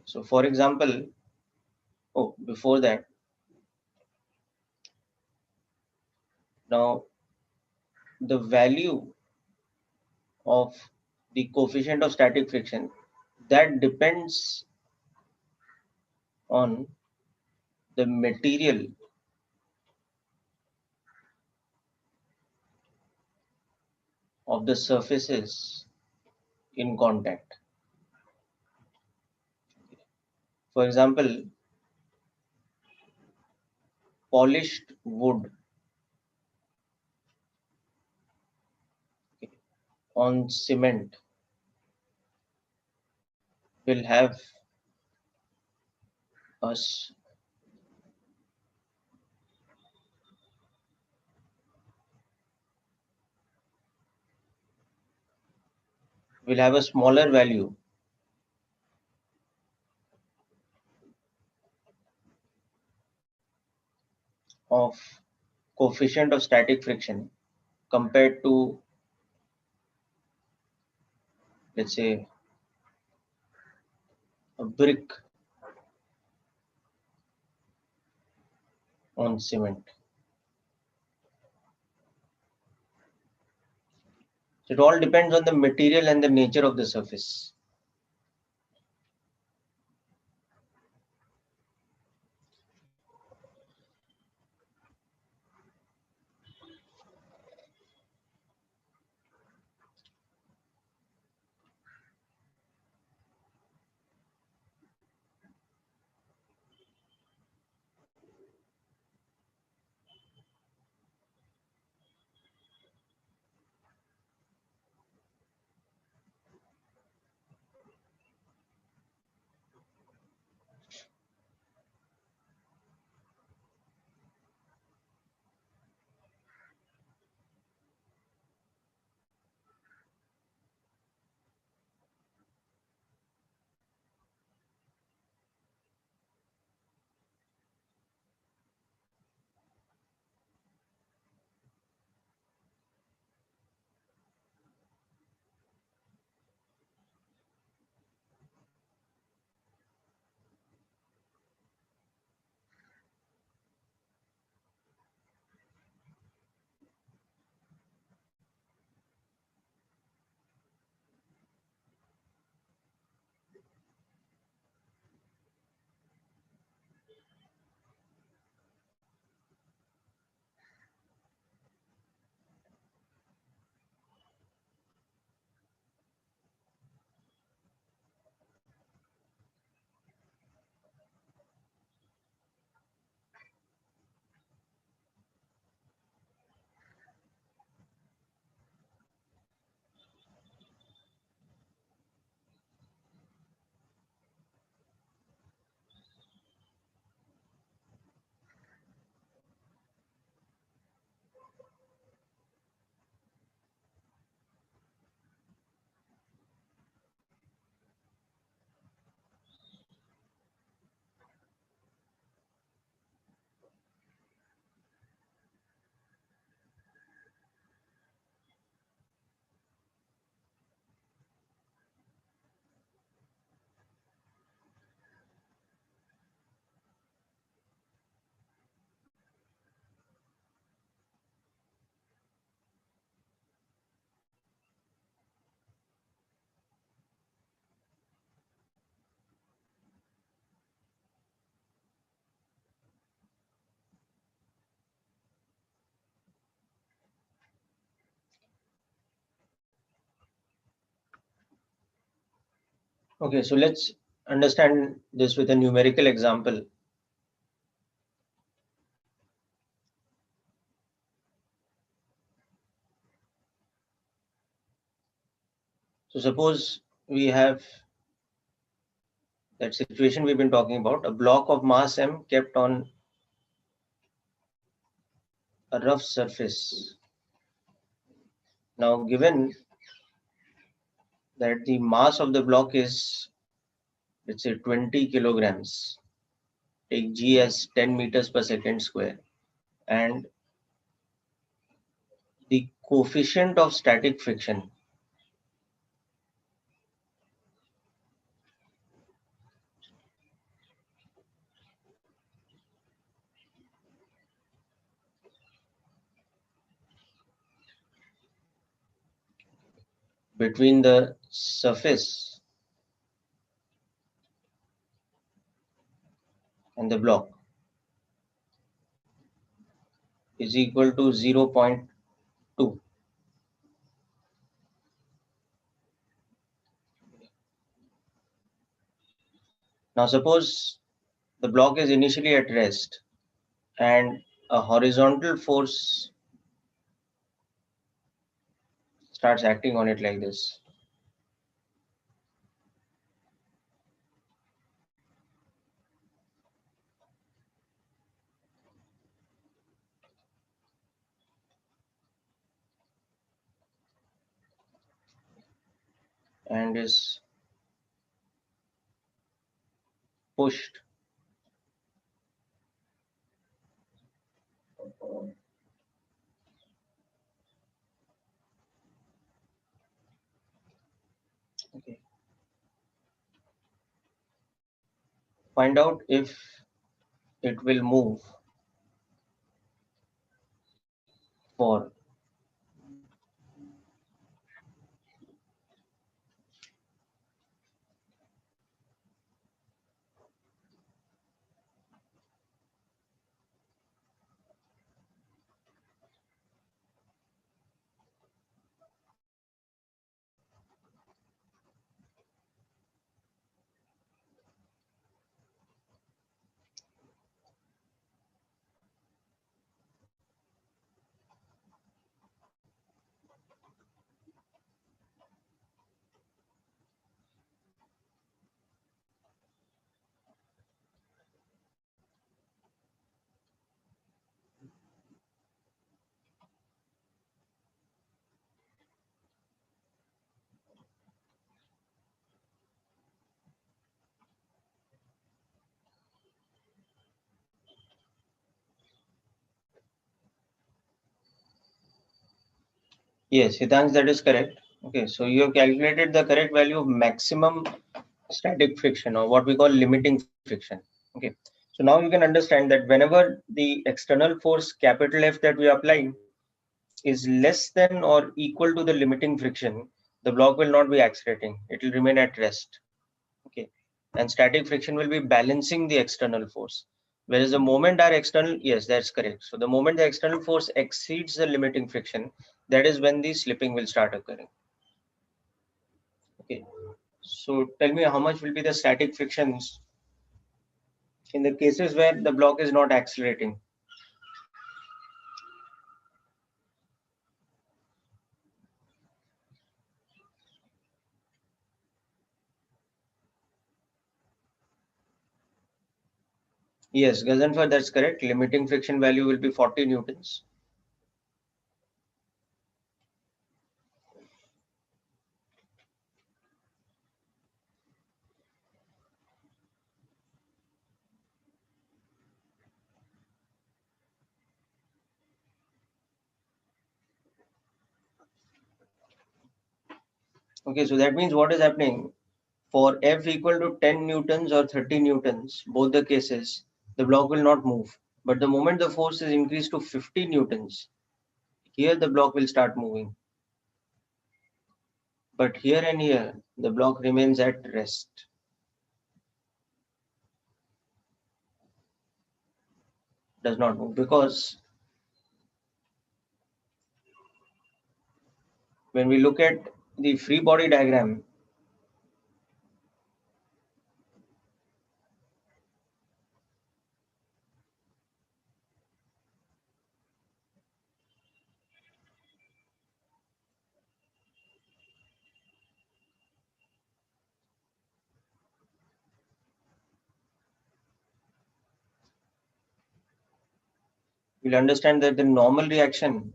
So for example, before that, now the value of the coefficient of static friction, that depends on the material of the surfaces in contact. For example, polished wood on cement will have a smaller value of coefficient of static friction compared to, let's say, a brick on cement. So it all depends on the material and the nature of the surface. Okay, so let's understand this with a numerical example. So suppose we have that situation we've been talking about, a block of mass m kept on a rough surface. Now, given that the mass of the block is, let's say, 20 kilograms, take g as 10 meters per second square, and the coefficient of static friction between the surface and the block is equal to 0.2. Now suppose the block is initially at rest and a horizontal force starts acting on it like this. And is pushed okay. Find out if it will move for yes, Hitansh, that is correct. Okay, so you have calculated the correct value of maximum static friction, or what we call limiting friction. Okay, so now you can understand that whenever the external force capital F that we apply is less than or equal to the limiting friction, the block will not be accelerating, it will remain at rest. Okay, and static friction will be balancing the external force. Whereas the moment our external, yes, that's correct. So the moment the external force exceeds the limiting friction, that is when the slipping will start occurring. Okay, so tell me how much will be the static frictions in the cases where the block is not accelerating. Yes, Gazanfar, that's correct. Limiting friction value will be 40 newtons. Okay, so that means what is happening? For F equal to 10 newtons or 30 newtons, both the cases, the block will not move. But the moment the force is increased to 50 newtons, here the block will start moving. But here and here, the block remains at rest. Does not move because when we look at the free body diagram, we'll understand that the normal reaction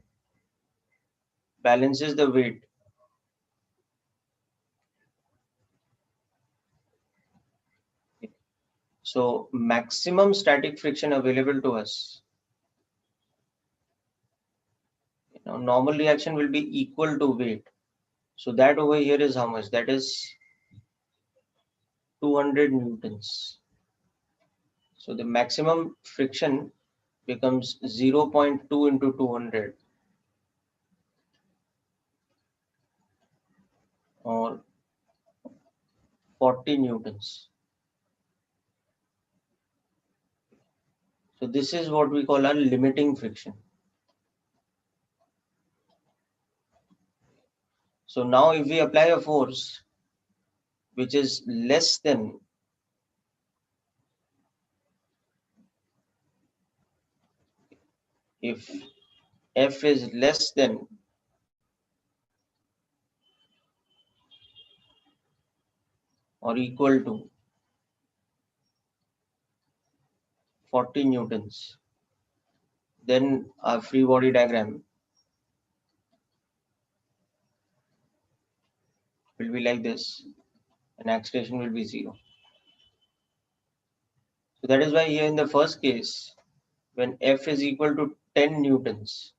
balances the weight. So maximum static friction available to us, normal reaction will be equal to weight. So that over here is how much? That is 200 newtons. So the maximum friction becomes 0.2 into 200, or 40 newtons. So this is what we call our limiting friction. So now if we apply a force which is less than, if F is less than or equal to 40 newtons, then our free body diagram will be like this, and acceleration will be 0. So that is why here in the first case, when F is equal to 10 newtons,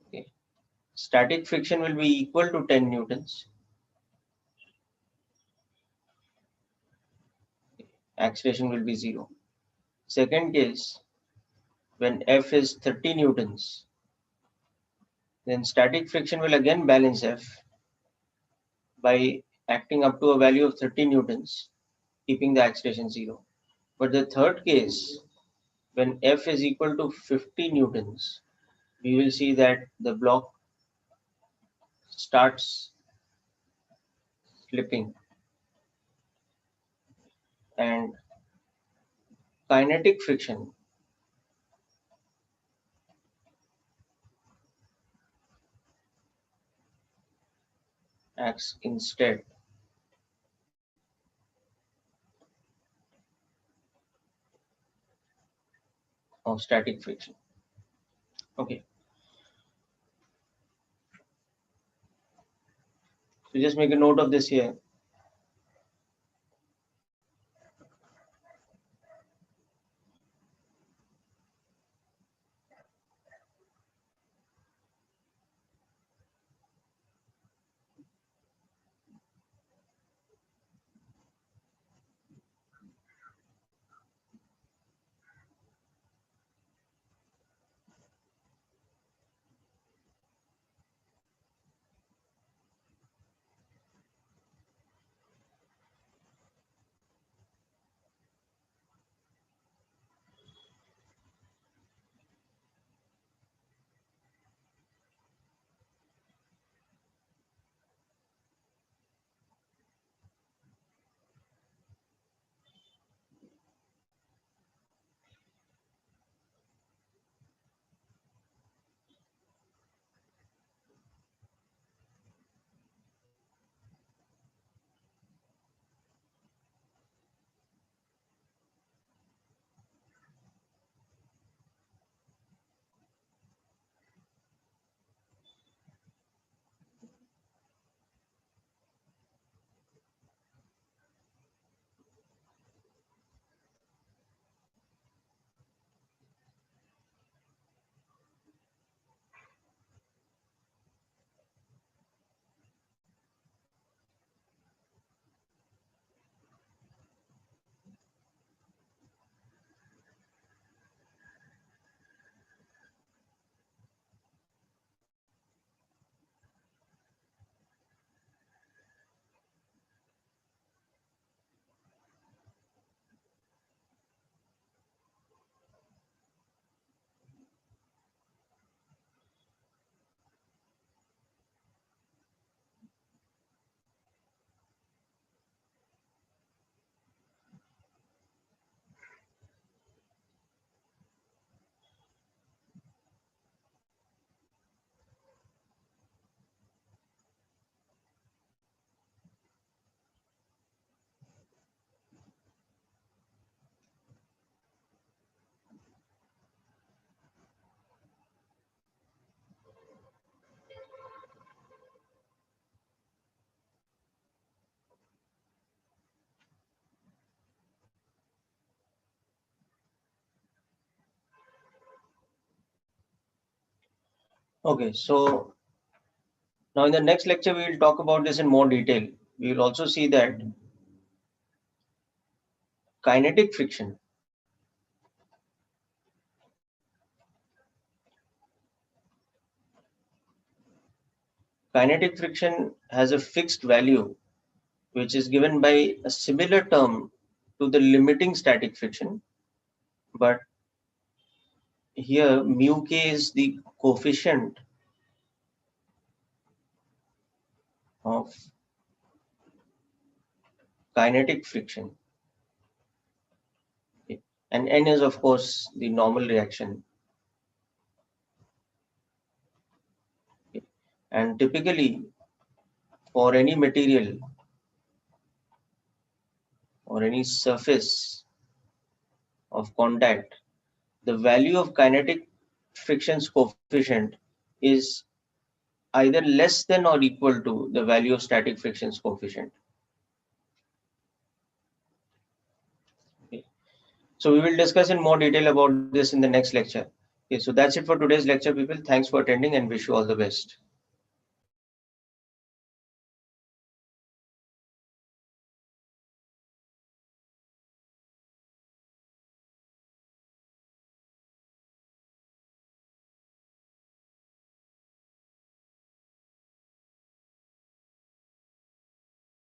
okay, static friction will be equal to 10 newtons, acceleration will be 0. Second case, when F is 30 newtons, then static friction will again balance F by acting up to a value of 30 newtons, keeping the acceleration 0. But the third case, when F is equal to 50 newtons, we will see that the block starts slipping, and kinetic friction acts instead of static friction. Okay, so just make a note of this here. Okay, so now in the next lecture, we will talk about this in more detail. We will also see that kinetic friction has a fixed value which is given by a similar term to the limiting static friction, but here mu k is the coefficient of kinetic friction, okay, and n is of course the normal reaction. Okay. And typically for any material or any surface of contact, the value of kinetic friction's coefficient is either less than or equal to the value of static friction's coefficient. Okay. So we will discuss in more detail about this in the next lecture. Okay, so that's it for today's lecture, people. Thanks for attending and wish you all the best.